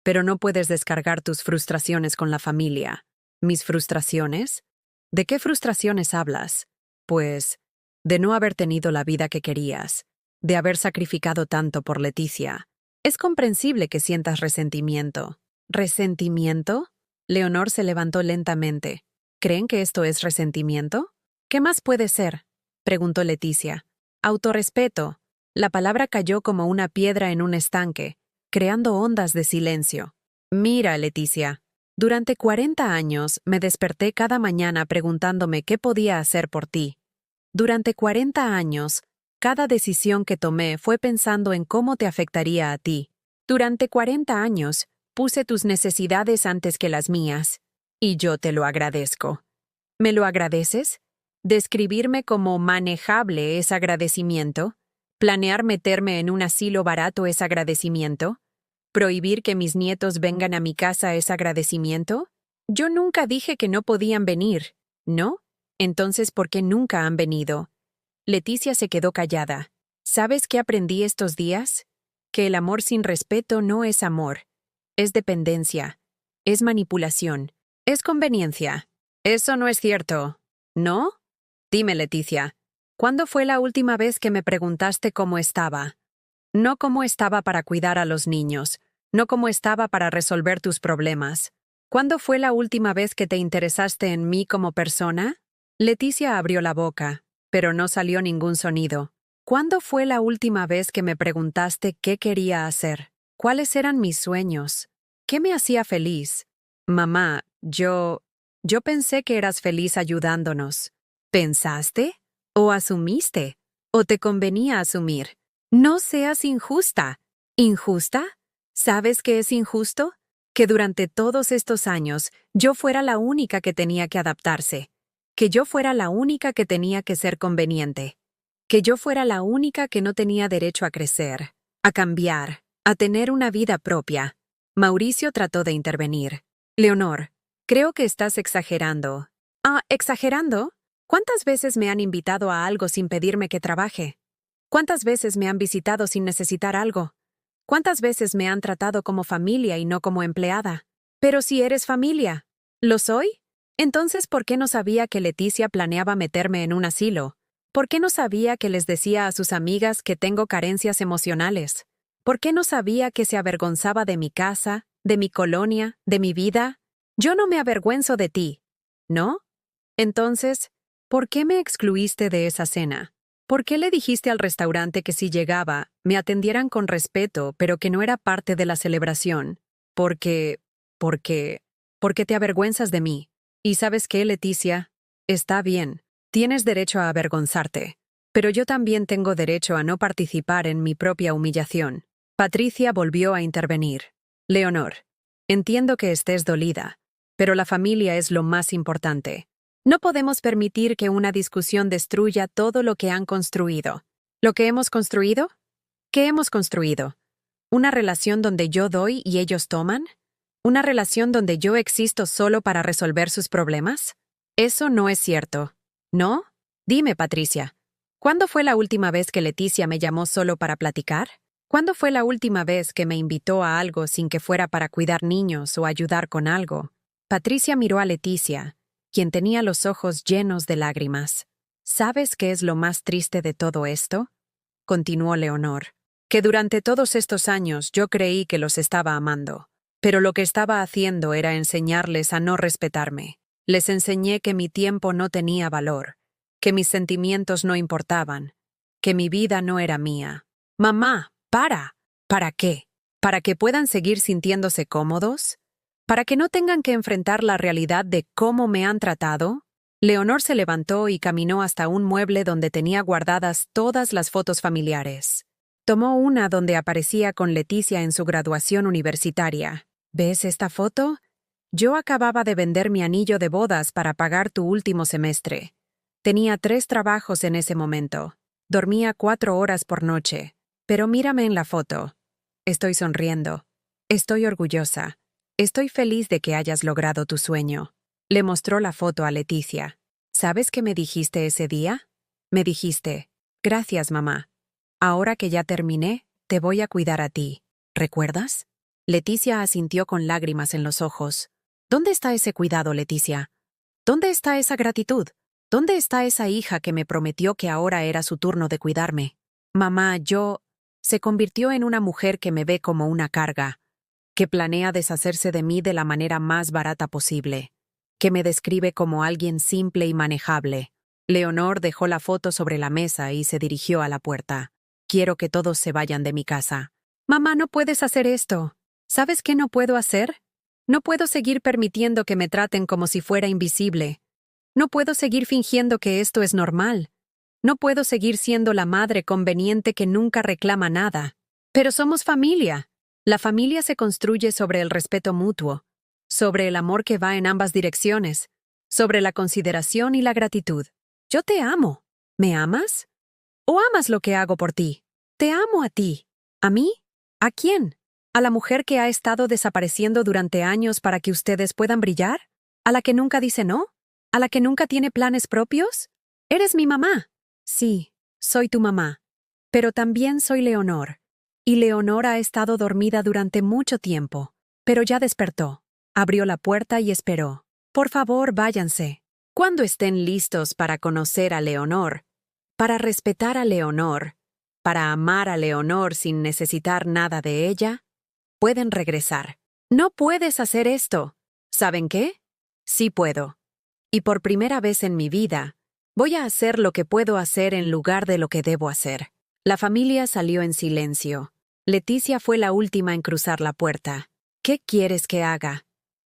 Pero no puedes descargar tus frustraciones con la familia». «¿Mis frustraciones? ¿De qué frustraciones hablas?» «Pues, de no haber tenido la vida que querías. De haber sacrificado tanto por Leticia. Es comprensible que sientas resentimiento». «¿Resentimiento?» Leonor se levantó lentamente. «¿Creen que esto es resentimiento?» «¿Qué más puede ser?», preguntó Leticia. «Autorrespeto». La palabra cayó como una piedra en un estanque, creando ondas de silencio. «Mira, Leticia, durante 40 años me desperté cada mañana preguntándome qué podía hacer por ti. Durante 40 años, cada decisión que tomé fue pensando en cómo te afectaría a ti. Durante 40 años, puse tus necesidades antes que las mías. Y yo te lo agradezco». «¿Me lo agradeces?» «Describirme como manejable es agradecimiento. ¿Planear meterme en un asilo barato es agradecimiento? ¿Prohibir que mis nietos vengan a mi casa es agradecimiento? Yo nunca dije que no podían venir, ¿no? Entonces, ¿por qué nunca han venido?» Leticia se quedó callada. «¿Sabes qué aprendí estos días? Que el amor sin respeto no es amor. Es dependencia. Es manipulación. Es conveniencia». «Eso no es cierto». «¿No?» «Dime, Leticia, ¿cuándo fue la última vez que me preguntaste cómo estaba?» «No cómo estaba para cuidar a los niños, no cómo estaba para resolver tus problemas. ¿Cuándo fue la última vez que te interesaste en mí como persona? Leticia abrió la boca, pero no salió ningún sonido. ¿Cuándo fue la última vez que me preguntaste qué quería hacer? ¿Cuáles eran mis sueños? ¿Qué me hacía feliz? Mamá, yo pensé que eras feliz ayudándonos. ¿Pensaste? ¿O asumiste? ¿O te convenía asumir? No seas injusta. ¿Injusta? ¿Sabes qué es injusto? Que durante todos estos años yo fuera la única que tenía que adaptarse, que yo fuera la única que tenía que ser conveniente, que yo fuera la única que no tenía derecho a crecer, a cambiar, a tener una vida propia. Mauricio trató de intervenir. Leonor, creo que estás exagerando. Ah, ¿exagerando? ¿Cuántas veces me han invitado a algo sin pedirme que trabaje? ¿Cuántas veces me han visitado sin necesitar algo? ¿Cuántas veces me han tratado como familia y no como empleada? Pero si eres familia, ¿lo soy? Entonces, ¿por qué no sabía que Leticia planeaba meterme en un asilo? ¿Por qué no sabía que les decía a sus amigas que tengo carencias emocionales? ¿Por qué no sabía que se avergonzaba de mi casa, de mi colonia, de mi vida? Yo no me avergüenzo de ti, ¿no? Entonces, ¿por qué me excluiste de esa cena? ¿Por qué le dijiste al restaurante que si llegaba, me atendieran con respeto, pero que no era parte de la celebración? Porque te avergüenzas de mí. ¿Y sabes qué, Leticia? Está bien, tienes derecho a avergonzarte, pero yo también tengo derecho a no participar en mi propia humillación. Patricia volvió a intervenir. Leonor, entiendo que estés dolida, pero la familia es lo más importante. No podemos permitir que una discusión destruya todo lo que han construido. ¿Lo que hemos construido? ¿Qué hemos construido? ¿Una relación donde yo doy y ellos toman? ¿Una relación donde yo existo solo para resolver sus problemas? Eso no es cierto. ¿No? Dime, Patricia, ¿cuándo fue la última vez que Leticia me llamó solo para platicar? ¿Cuándo fue la última vez que me invitó a algo sin que fuera para cuidar niños o ayudar con algo? Patricia miró a Leticia, quien tenía los ojos llenos de lágrimas. ¿Sabes qué es lo más triste de todo esto? Continuó Leonor. Que durante todos estos años yo creí que los estaba amando, pero lo que estaba haciendo era enseñarles a no respetarme. Les enseñé que mi tiempo no tenía valor, que mis sentimientos no importaban, que mi vida no era mía. Mamá, para. ¿Para qué? ¿Para que puedan seguir sintiéndose cómodos? ¿Para que no tengan que enfrentar la realidad de cómo me han tratado? Leonor se levantó y caminó hasta un mueble donde tenía guardadas todas las fotos familiares. Tomó una donde aparecía con Leticia en su graduación universitaria. ¿Ves esta foto? Yo acababa de vender mi anillo de bodas para pagar tu último semestre. Tenía 3 trabajos en ese momento. Dormía 4 horas por noche. Pero mírame en la foto. Estoy sonriendo. Estoy orgullosa. Estoy feliz de que hayas logrado tu sueño. Le mostró la foto a Leticia. ¿Sabes qué me dijiste ese día? Me dijiste, gracias, mamá. Ahora que ya terminé, te voy a cuidar a ti. ¿Recuerdas? Leticia asintió con lágrimas en los ojos. ¿Dónde está ese cuidado, Leticia? ¿Dónde está esa gratitud? ¿Dónde está esa hija que me prometió que ahora era su turno de cuidarme? Mamá, se convirtió en una mujer que me ve como una carga, que planea deshacerse de mí de la manera más barata posible, que me describe como alguien simple y manejable. Leonor dejó la foto sobre la mesa y se dirigió a la puerta. Quiero que todos se vayan de mi casa. Mamá, no puedes hacer esto. ¿Sabes qué no puedo hacer? No puedo seguir permitiendo que me traten como si fuera invisible. No puedo seguir fingiendo que esto es normal. No puedo seguir siendo la madre conveniente que nunca reclama nada. Pero somos familia. La familia se construye sobre el respeto mutuo, sobre el amor que va en ambas direcciones, sobre la consideración y la gratitud. Yo te amo. ¿Me amas? ¿O amas lo que hago por ti? Te amo a ti. ¿A mí? ¿A quién? ¿A la mujer que ha estado desapareciendo durante años para que ustedes puedan brillar? ¿A la que nunca dice no? ¿A la que nunca tiene planes propios? Eres mi mamá. Sí, soy tu mamá. Pero también soy Leonor. Y Leonor ha estado dormida durante mucho tiempo, pero ya despertó. Abrió la puerta y esperó. Por favor, váyanse. Cuando estén listos para conocer a Leonor, para respetar a Leonor, para amar a Leonor sin necesitar nada de ella, pueden regresar. No puedes hacer esto. ¿Saben qué? Sí puedo. Y por primera vez en mi vida, voy a hacer lo que puedo hacer en lugar de lo que debo hacer. La familia salió en silencio. Leticia fue la última en cruzar la puerta. ¿Qué quieres que haga?,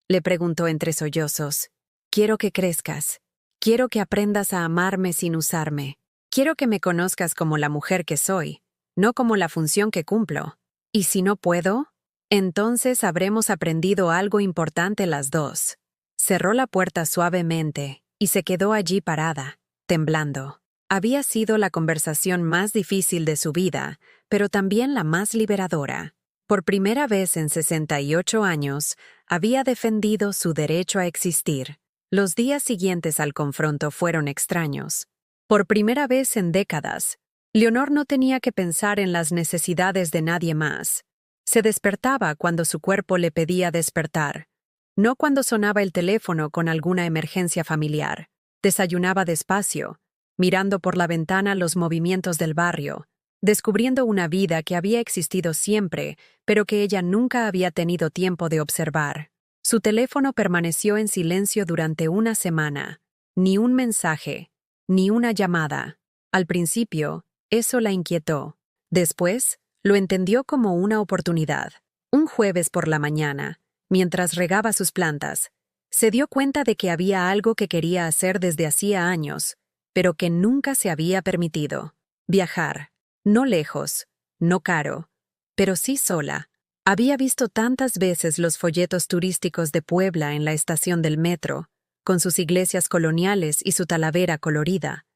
le preguntó entre sollozos. Quiero que crezcas. Quiero que aprendas a amarme sin usarme. Quiero que me conozcas como la mujer que soy, no como la función que cumplo. ¿Y si no puedo? Entonces habremos aprendido algo importante las dos. Cerró la puerta suavemente y se quedó allí parada, temblando. Había sido la conversación más difícil de su vida, pero también la más liberadora. Por primera vez en 68 años, había defendido su derecho a existir. Los días siguientes al confronto fueron extraños. Por primera vez en décadas, Leonor no tenía que pensar en las necesidades de nadie más. Se despertaba cuando su cuerpo le pedía despertar, no cuando sonaba el teléfono con alguna emergencia familiar. Desayunaba despacio, mirando por la ventana los movimientos del barrio, descubriendo una vida que había existido siempre, pero que ella nunca había tenido tiempo de observar. Su teléfono permaneció en silencio durante una semana. Ni un mensaje, ni una llamada. Al principio, eso la inquietó. Después, lo entendió como una oportunidad. Un jueves por la mañana, mientras regaba sus plantas, se dio cuenta de que había algo que quería hacer desde hacía años, pero que nunca se había permitido. Viajar. No lejos, no caro, pero sí sola. Había visto tantas veces los folletos turísticos de Puebla en la estación del metro, con sus iglesias coloniales y su talavera colorida,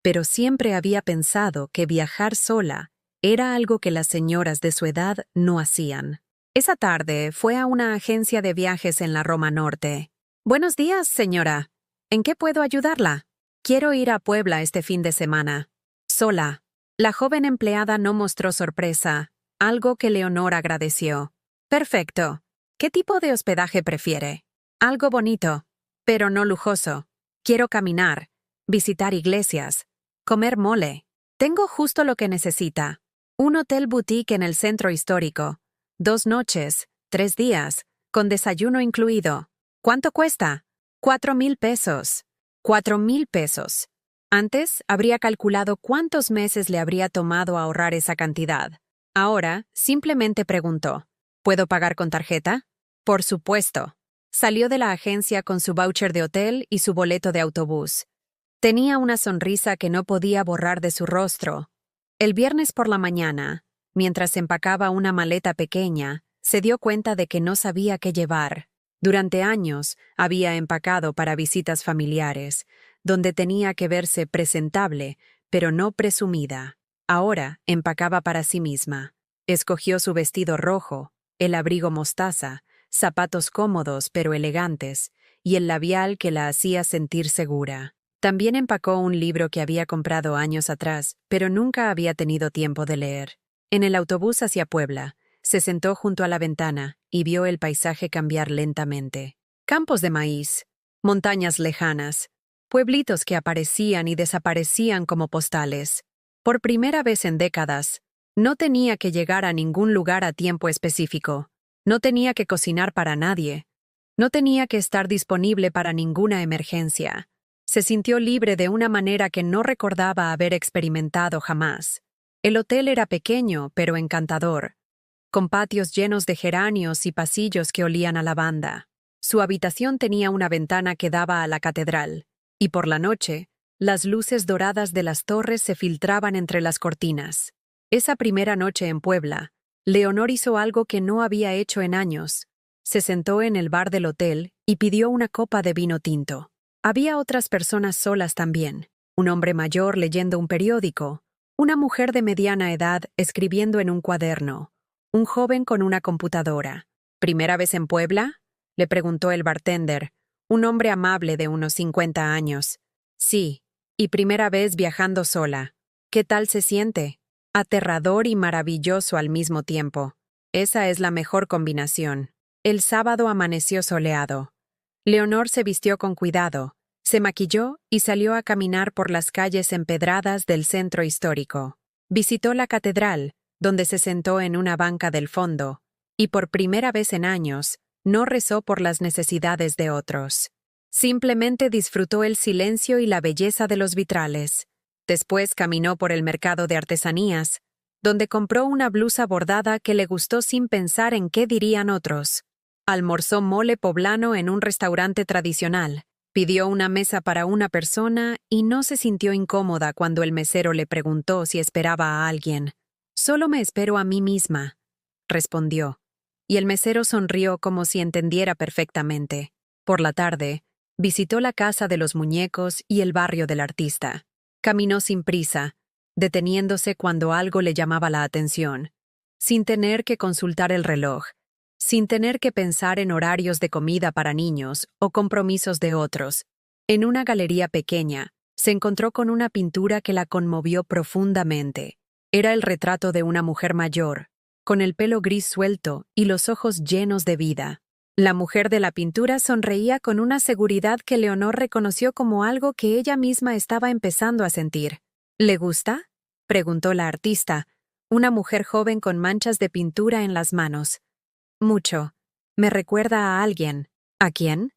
pero siempre había pensado que viajar sola era algo que las señoras de su edad no hacían. Esa tarde fue a una agencia de viajes en la Roma Norte. Buenos días, señora. ¿En qué puedo ayudarla? Quiero ir a Puebla este fin de semana. Sola. La joven empleada no mostró sorpresa, algo que Leonor agradeció. Perfecto. ¿Qué tipo de hospedaje prefiere? Algo bonito, pero no lujoso. Quiero caminar, visitar iglesias, comer mole. Tengo justo lo que necesita. Un hotel boutique en el centro histórico. 2 noches, 3 días, con desayuno incluido. ¿Cuánto cuesta? 4,000 pesos. 4,000 pesos. Antes, habría calculado cuántos meses le habría tomado ahorrar esa cantidad. Ahora, simplemente preguntó, ¿puedo pagar con tarjeta? Por supuesto. Salió de la agencia con su voucher de hotel y su boleto de autobús. Tenía una sonrisa que no podía borrar de su rostro. El viernes por la mañana, mientras empacaba una maleta pequeña, se dio cuenta de que no sabía qué llevar. Durante años, había empacado para visitas familiares, donde tenía que verse presentable, pero no presumida. Ahora empacaba para sí misma. Escogió su vestido rojo, el abrigo mostaza, zapatos cómodos pero elegantes, y el labial que la hacía sentir segura. También empacó un libro que había comprado años atrás, pero nunca había tenido tiempo de leer. En el autobús hacia Puebla, se sentó junto a la ventana y vio el paisaje cambiar lentamente. Campos de maíz, montañas lejanas, pueblitos que aparecían y desaparecían como postales. Por primera vez en décadas, no tenía que llegar a ningún lugar a tiempo específico. No tenía que cocinar para nadie. No tenía que estar disponible para ninguna emergencia. Se sintió libre de una manera que no recordaba haber experimentado jamás. El hotel era pequeño, pero encantador, con patios llenos de geranios y pasillos que olían a lavanda. Su habitación tenía una ventana que daba a la catedral, y por la noche, las luces doradas de las torres se filtraban entre las cortinas. Esa primera noche en Puebla, Leonor hizo algo que no había hecho en años. Se sentó en el bar del hotel y pidió una copa de vino tinto. Había otras personas solas también. Un hombre mayor leyendo un periódico, una mujer de mediana edad escribiendo en un cuaderno, un joven con una computadora. ¿Primera vez en Puebla?, le preguntó el bartender, un hombre amable de unos 50 años. Sí, y primera vez viajando sola. ¿Qué tal se siente? Aterrador y maravilloso al mismo tiempo. Esa es la mejor combinación. El sábado amaneció soleado. Leonor se vistió con cuidado, se maquilló y salió a caminar por las calles empedradas del centro histórico. Visitó la catedral, donde se sentó en una banca del fondo, y por primera vez en años, no rezó por las necesidades de otros. Simplemente disfrutó el silencio y la belleza de los vitrales. Después caminó por el mercado de artesanías, donde compró una blusa bordada que le gustó sin pensar en qué dirían otros. Almorzó mole poblano en un restaurante tradicional. Pidió una mesa para una persona y no se sintió incómoda cuando el mesero le preguntó si esperaba a alguien. «Solo me espero a mí misma», respondió. Y el mesero sonrió como si entendiera perfectamente. Por la tarde, visitó la casa de los muñecos y el barrio del artista. Caminó sin prisa, deteniéndose cuando algo le llamaba la atención, sin tener que consultar el reloj, sin tener que pensar en horarios de comida para niños o compromisos de otros. En una galería pequeña, se encontró con una pintura que la conmovió profundamente. Era el retrato de una mujer mayor, con el pelo gris suelto y los ojos llenos de vida. La mujer de la pintura sonreía con una seguridad que Leonor reconoció como algo que ella misma estaba empezando a sentir. «¿Le gusta?», preguntó la artista, una mujer joven con manchas de pintura en las manos. «Mucho. Me recuerda a alguien». «¿A quién?».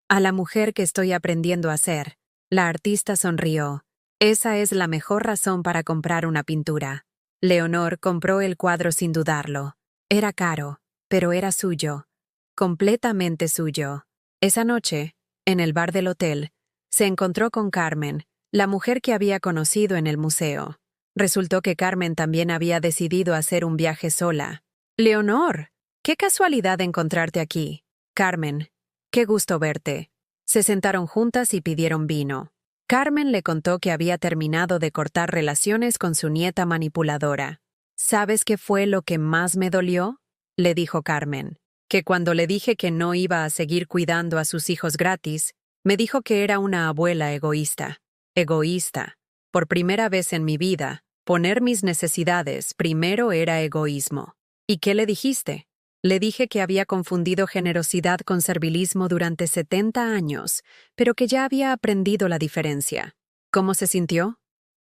«A la mujer que estoy aprendiendo a ser». La artista sonrió. «Esa es la mejor razón para comprar una pintura». Leonor compró el cuadro sin dudarlo. Era caro, pero era suyo. Completamente suyo. Esa noche, en el bar del hotel, se encontró con Carmen, la mujer que había conocido en el museo. Resultó que Carmen también había decidido hacer un viaje sola. «Leonor, qué casualidad encontrarte aquí». «Carmen, qué gusto verte». Se sentaron juntas y pidieron vino. Carmen le contó que había terminado de cortar relaciones con su nieta manipuladora. «¿Sabes qué fue lo que más me dolió?», le dijo Carmen. «Que cuando le dije que no iba a seguir cuidando a sus hijos gratis, me dijo que era una abuela egoísta». Egoísta. Por primera vez en mi vida, poner mis necesidades primero era egoísmo. «¿Y qué le dijiste?». Le dije que había confundido generosidad con servilismo durante 70 años, pero que ya había aprendido la diferencia. ¿Cómo se sintió?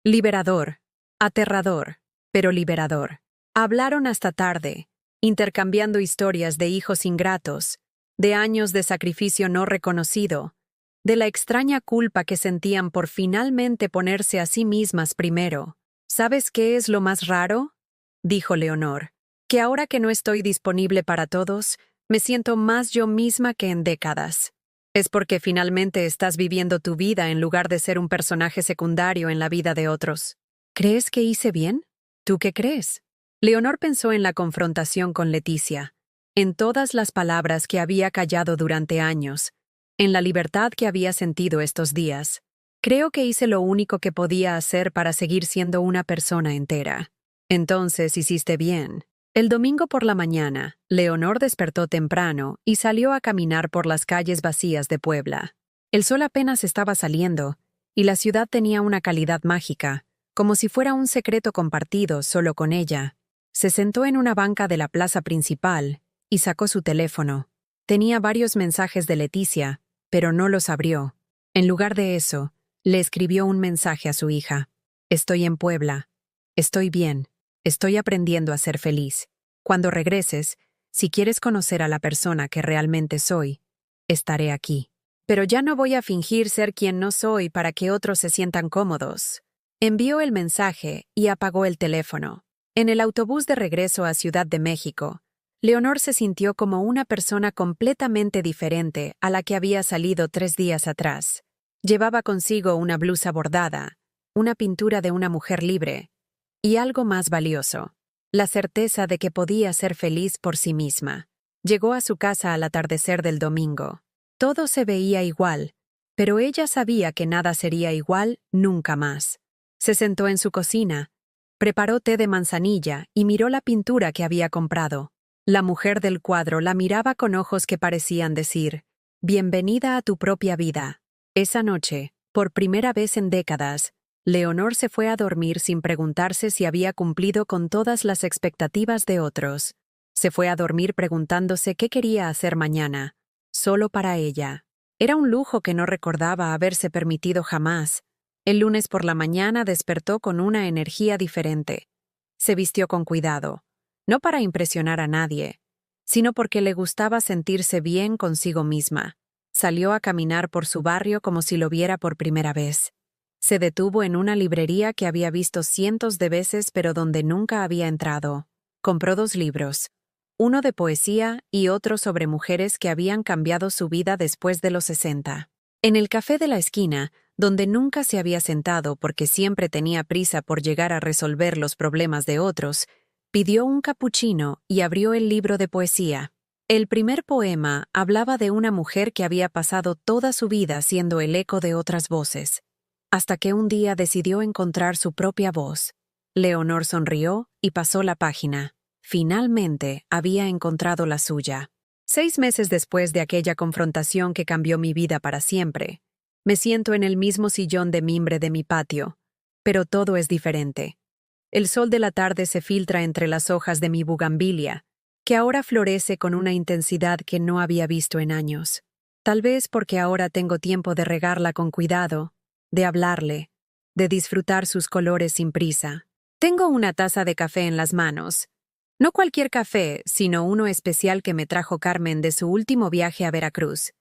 Liberador. Aterrador, pero liberador. Hablaron hasta tarde, intercambiando historias de hijos ingratos, de años de sacrificio no reconocido, de la extraña culpa que sentían por finalmente ponerse a sí mismas primero. «¿Sabes qué es lo más raro?», dijo Leonor. «Que ahora que no estoy disponible para todos, me siento más yo misma que en décadas. Es porque finalmente estás viviendo tu vida en lugar de ser un personaje secundario en la vida de otros». «¿Crees que hice bien? ¿Tú qué crees?». Leonor pensó en la confrontación con Leticia, en todas las palabras que había callado durante años, en la libertad que había sentido estos días. «Creo que hice lo único que podía hacer para seguir siendo una persona entera». «Entonces hiciste bien». El domingo por la mañana, Leonor despertó temprano y salió a caminar por las calles vacías de Puebla. El sol apenas estaba saliendo, y la ciudad tenía una calidad mágica, como si fuera un secreto compartido solo con ella. Se sentó en una banca de la plaza principal y sacó su teléfono. Tenía varios mensajes de Leticia, pero no los abrió. En lugar de eso, le escribió un mensaje a su hija. «Estoy en Puebla. Estoy bien. Estoy aprendiendo a ser feliz. Cuando regreses, si quieres conocer a la persona que realmente soy, estaré aquí. Pero ya no voy a fingir ser quien no soy para que otros se sientan cómodos». Envió el mensaje y apagó el teléfono. En el autobús de regreso a Ciudad de México, Leonor se sintió como una persona completamente diferente a la que había salido 3 días atrás. Llevaba consigo una blusa bordada, una pintura de una mujer libre, y algo más valioso, la certeza de que podía ser feliz por sí misma. Llegó a su casa al atardecer del domingo. Todo se veía igual, pero ella sabía que nada sería igual nunca más. Se sentó en su cocina, preparó té de manzanilla y miró la pintura que había comprado. La mujer del cuadro la miraba con ojos que parecían decir: «Bienvenida a tu propia vida». Esa noche, por primera vez en décadas, Leonor se fue a dormir sin preguntarse si había cumplido con todas las expectativas de otros. Se fue a dormir preguntándose qué quería hacer mañana, solo para ella. Era un lujo que no recordaba haberse permitido jamás. El lunes por la mañana despertó con una energía diferente. Se vistió con cuidado, no para impresionar a nadie, sino porque le gustaba sentirse bien consigo misma. Salió a caminar por su barrio como si lo viera por primera vez. Se detuvo en una librería que había visto cientos de veces pero donde nunca había entrado. Compró 2 libros, uno de poesía y otro sobre mujeres que habían cambiado su vida después de los 60. En el café de la esquina, donde nunca se había sentado porque siempre tenía prisa por llegar a resolver los problemas de otros, pidió un capuchino y abrió el libro de poesía. El primer poema hablaba de una mujer que había pasado toda su vida siendo el eco de otras voces, hasta que un día decidió encontrar su propia voz. Leonor sonrió y pasó la página. Finalmente había encontrado la suya. 6 meses después de aquella confrontación que cambió mi vida para siempre, me siento en el mismo sillón de mimbre de mi patio, pero todo es diferente. El sol de la tarde se filtra entre las hojas de mi bugambilia, que ahora florece con una intensidad que no había visto en años. Tal vez porque ahora tengo tiempo de regarla con cuidado, de hablarle, de disfrutar sus colores sin prisa. Tengo una taza de café en las manos. No cualquier café, sino uno especial que me trajo Carmen de su último viaje a Veracruz.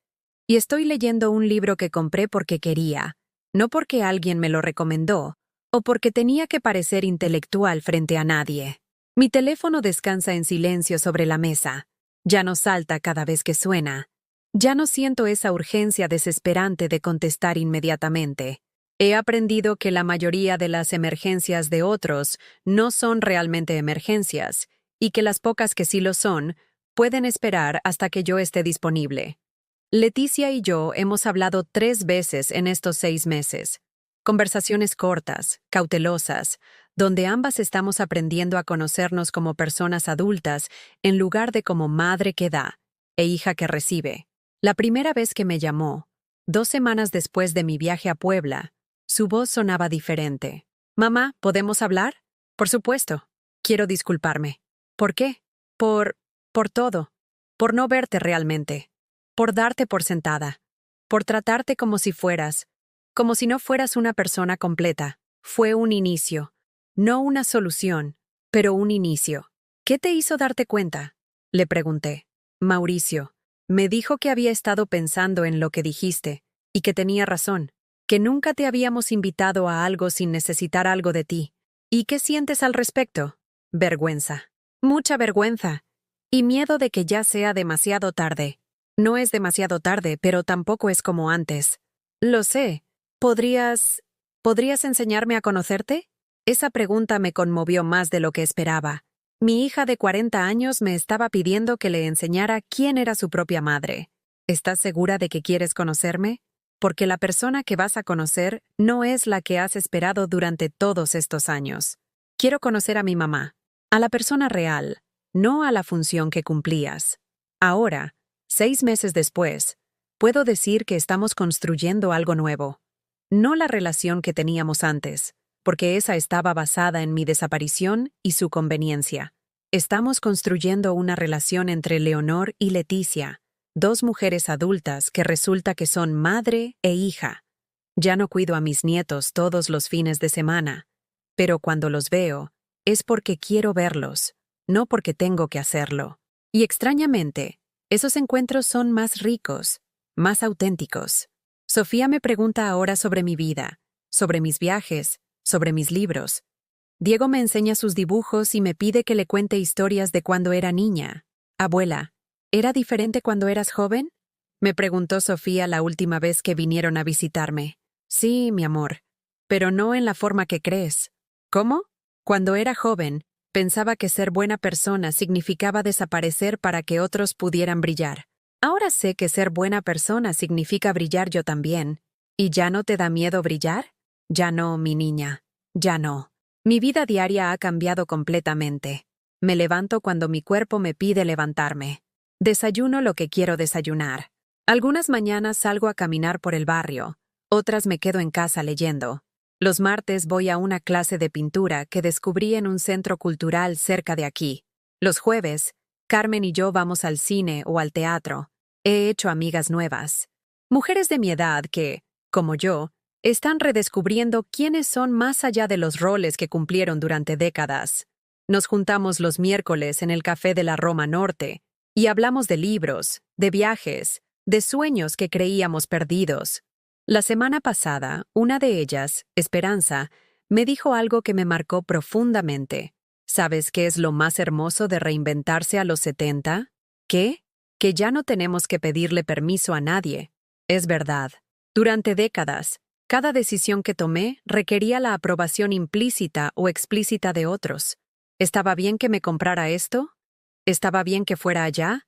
Y estoy leyendo un libro que compré porque quería, no porque alguien me lo recomendó, o porque tenía que parecer intelectual frente a nadie. Mi teléfono descansa en silencio sobre la mesa. Ya no salta cada vez que suena. Ya no siento esa urgencia desesperante de contestar inmediatamente. He aprendido que la mayoría de las emergencias de otros no son realmente emergencias, y que las pocas que sí lo son, pueden esperar hasta que yo esté disponible. Leticia y yo hemos hablado 3 veces en estos 6 meses. Conversaciones cortas, cautelosas, donde ambas estamos aprendiendo a conocernos como personas adultas en lugar de como madre que da e hija que recibe. La primera vez que me llamó, 2 semanas después de mi viaje a Puebla, su voz sonaba diferente. «Mamá, ¿podemos hablar?» «Por supuesto. Quiero disculparme». «¿Por qué?» Por todo. Por no verte realmente. Por darte por sentada. Por tratarte como si no fueras una persona completa. Fue un inicio. No una solución, pero un inicio. ¿Qué te hizo darte cuenta?», le pregunté. «Mauricio. Me dijo que había estado pensando en lo que dijiste, y que tenía razón, que nunca te habíamos invitado a algo sin necesitar algo de ti. ¿Y qué sientes al respecto?» «Vergüenza. Mucha vergüenza. Y miedo de que ya sea demasiado tarde. No es demasiado tarde, pero tampoco es como antes. Lo sé. ¿Podrías enseñarme a conocerte?» Esa pregunta me conmovió más de lo que esperaba. Mi hija de 40 años me estaba pidiendo que le enseñara quién era su propia madre. ¿Estás segura de que quieres conocerme? Porque la persona que vas a conocer no es la que has esperado durante todos estos años. Quiero conocer a mi mamá, a la persona real, no a la función que cumplías. Ahora, 6 meses después, puedo decir que estamos construyendo algo nuevo. No la relación que teníamos antes, porque esa estaba basada en mi desaparición y su conveniencia. Estamos construyendo una relación entre Leonor y Leticia, 2 mujeres adultas que resulta que son madre e hija. Ya no cuido a mis nietos todos los fines de semana, pero cuando los veo, es porque quiero verlos, no porque tengo que hacerlo. Y extrañamente, esos encuentros son más ricos, más auténticos. Sofía me pregunta ahora sobre mi vida, sobre mis viajes, sobre mis libros. Diego me enseña sus dibujos y me pide que le cuente historias de cuando era niña. «Abuela, ¿era diferente cuando eras joven?», me preguntó Sofía la última vez que vinieron a visitarme. «Sí, mi amor, pero no en la forma que crees». «¿Cómo?». «Cuando era joven, pensaba que ser buena persona significaba desaparecer para que otros pudieran brillar. Ahora sé que ser buena persona significa brillar yo también. ¿Y ya no te da miedo brillar?». «Ya no, mi niña, ya no». Mi vida diaria ha cambiado completamente. Me levanto cuando mi cuerpo me pide levantarme. Desayuno lo que quiero desayunar. Algunas mañanas salgo a caminar por el barrio, otras me quedo en casa leyendo. Los martes voy a una clase de pintura que descubrí en un centro cultural cerca de aquí. Los jueves, Carmen y yo vamos al cine o al teatro. He hecho amigas nuevas. Mujeres de mi edad que, como yo, están redescubriendo quiénes son más allá de los roles que cumplieron durante décadas. Nos juntamos los miércoles en el café de la Roma Norte, Y hablamos de libros, de viajes, de sueños que creíamos perdidos. La semana pasada, una de ellas, Esperanza, me dijo algo que me marcó profundamente. ¿Sabes qué es lo más hermoso de reinventarse a los 70? ¿Qué? Que ya no tenemos que pedirle permiso a nadie. Es verdad. Durante décadas, cada decisión que tomé requería la aprobación implícita o explícita de otros. ¿Estaba bien que me comprara esto? ¿Estaba bien que fuera allá?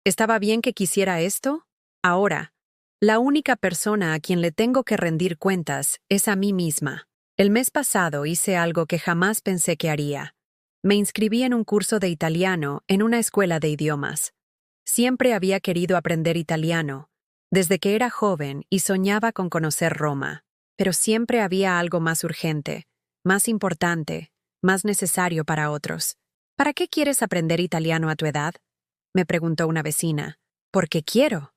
¿Estaba bien que quisiera esto? Ahora, la única persona a quien le tengo que rendir cuentas es a mí misma. El mes pasado hice algo que jamás pensé que haría. Me inscribí en un curso de italiano en una escuela de idiomas. Siempre había querido aprender italiano, desde que era joven y soñaba con conocer Roma. Pero siempre había algo más urgente, más importante, más necesario para otros. ¿Para qué quieres aprender italiano a tu edad?, me preguntó una vecina. Porque quiero,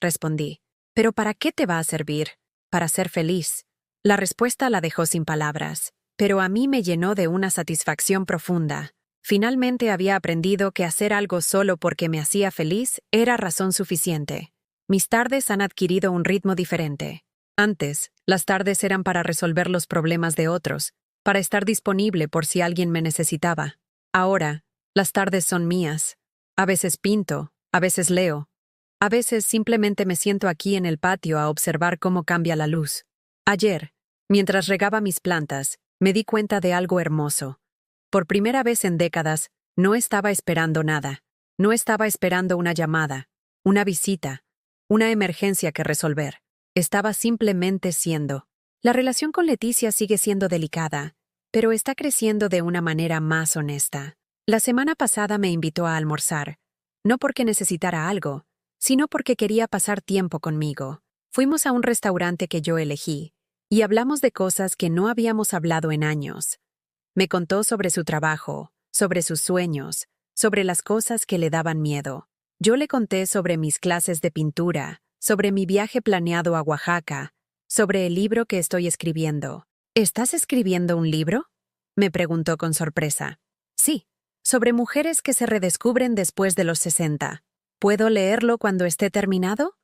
respondí. ¿Pero para qué te va a servir? Para ser feliz. La respuesta la dejó sin palabras, pero a mí me llenó de una satisfacción profunda. Finalmente había aprendido que hacer algo solo porque me hacía feliz era razón suficiente. Mis tardes han adquirido un ritmo diferente. Antes, las tardes eran para resolver los problemas de otros, para estar disponible por si alguien me necesitaba. Ahora, las tardes son mías. A veces pinto, a veces leo. A veces simplemente me siento aquí en el patio a observar cómo cambia la luz. Ayer, mientras regaba mis plantas, me di cuenta de algo hermoso. Por primera vez en décadas, no estaba esperando nada. No estaba esperando una llamada, una visita, una emergencia que resolver. Estaba simplemente siendo. La relación con Leticia sigue siendo delicada, pero está creciendo de una manera más honesta. La semana pasada me invitó a almorzar, no porque necesitara algo, sino porque quería pasar tiempo conmigo. Fuimos a un restaurante que yo elegí, y hablamos de cosas que no habíamos hablado en años. Me contó sobre su trabajo, sobre sus sueños, sobre las cosas que le daban miedo. Yo le conté sobre mis clases de pintura, sobre mi viaje planeado a Oaxaca, sobre el libro que estoy escribiendo. ¿Estás escribiendo un libro?, me preguntó con sorpresa. Sí, sobre mujeres que se redescubren después de los 60. ¿Puedo leerlo cuando esté terminado?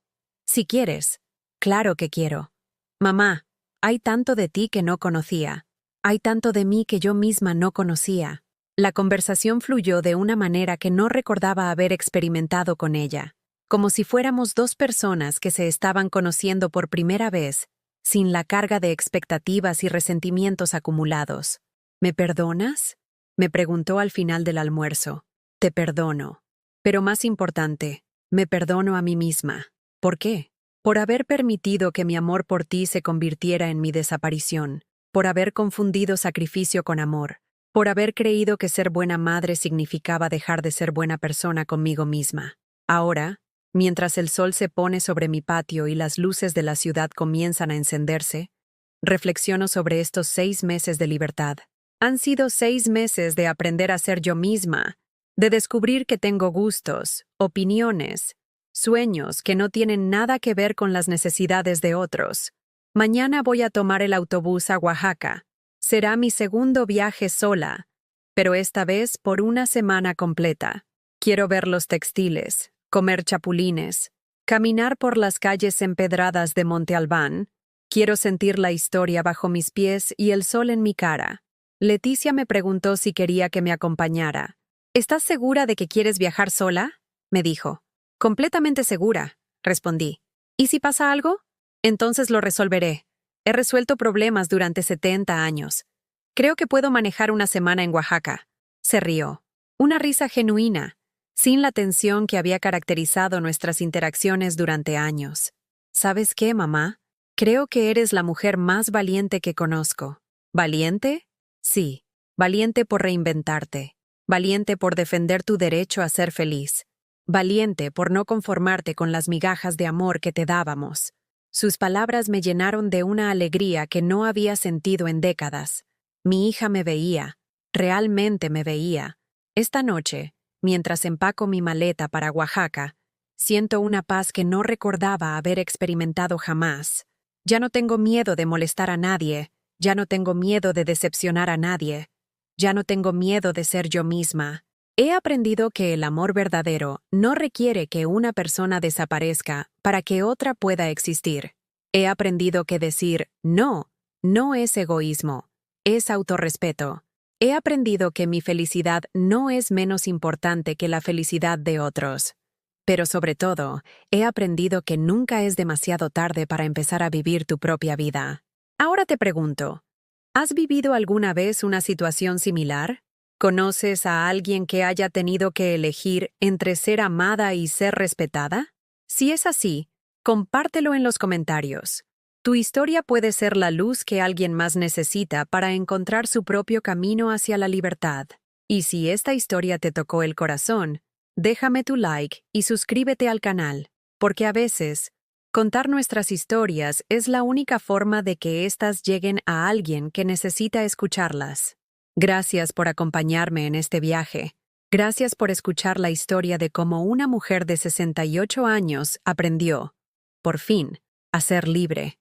Si quieres. Claro que quiero. Mamá, hay tanto de ti que no conocía. Hay tanto de mí que yo misma no conocía. La conversación fluyó de una manera que no recordaba haber experimentado con ella, como si fuéramos dos personas que se estaban conociendo por primera vez, sin la carga de expectativas y resentimientos acumulados. ¿Me perdonas?, me preguntó al final del almuerzo. Te perdono. Pero más importante, me perdono a mí misma. ¿Por qué? Por haber permitido que mi amor por ti se convirtiera en mi desaparición, por haber confundido sacrificio con amor, por haber creído que ser buena madre significaba dejar de ser buena persona conmigo misma. Ahora, mientras el sol se pone sobre mi patio y las luces de la ciudad comienzan a encenderse, reflexiono sobre estos 6 meses de libertad. Han sido 6 meses de aprender a ser yo misma, de descubrir que tengo gustos, opiniones, sueños que no tienen nada que ver con las necesidades de otros. Mañana voy a tomar el autobús a Oaxaca. Será mi segundo viaje sola, pero esta vez por una semana completa. Quiero ver los textiles, comer chapulines, caminar por las calles empedradas de Monte Albán. Quiero sentir la historia bajo mis pies y el sol en mi cara. Leticia me preguntó si quería que me acompañara. ¿Estás segura de que quieres viajar sola?, me dijo. Completamente segura, respondí. ¿Y si pasa algo? Entonces lo resolveré. He resuelto problemas durante 70 años. Creo que puedo manejar una semana en Oaxaca. Se rió. Una risa genuina, sin la tensión que había caracterizado nuestras interacciones durante años. ¿Sabes qué, mamá? Creo que eres la mujer más valiente que conozco. ¿Valiente? Sí, valiente por reinventarte. Valiente por defender tu derecho a ser feliz. Valiente por no conformarte con las migajas de amor que te dábamos. Sus palabras me llenaron de una alegría que no había sentido en décadas. Mi hija me veía, realmente me veía. Esta noche, mientras empaco mi maleta para Oaxaca, siento una paz que no recordaba haber experimentado jamás. Ya no tengo miedo de molestar a nadie, ya no tengo miedo de decepcionar a nadie, ya no tengo miedo de ser yo misma. He aprendido que el amor verdadero no requiere que una persona desaparezca para que otra pueda existir. He aprendido que decir no, no es egoísmo, es autorrespeto. He aprendido que mi felicidad no es menos importante que la felicidad de otros. Pero sobre todo, he aprendido que nunca es demasiado tarde para empezar a vivir tu propia vida. Ahora te pregunto, ¿has vivido alguna vez una situación similar? ¿Conoces a alguien que haya tenido que elegir entre ser amada y ser respetada? Si es así, compártelo en los comentarios. Tu historia puede ser la luz que alguien más necesita para encontrar su propio camino hacia la libertad. Y si esta historia te tocó el corazón, déjame tu like y suscríbete al canal, porque a veces, contar nuestras historias es la única forma de que éstas lleguen a alguien que necesita escucharlas. Gracias por acompañarme en este viaje. Gracias por escuchar la historia de cómo una mujer de 68 años aprendió, por fin, a ser libre.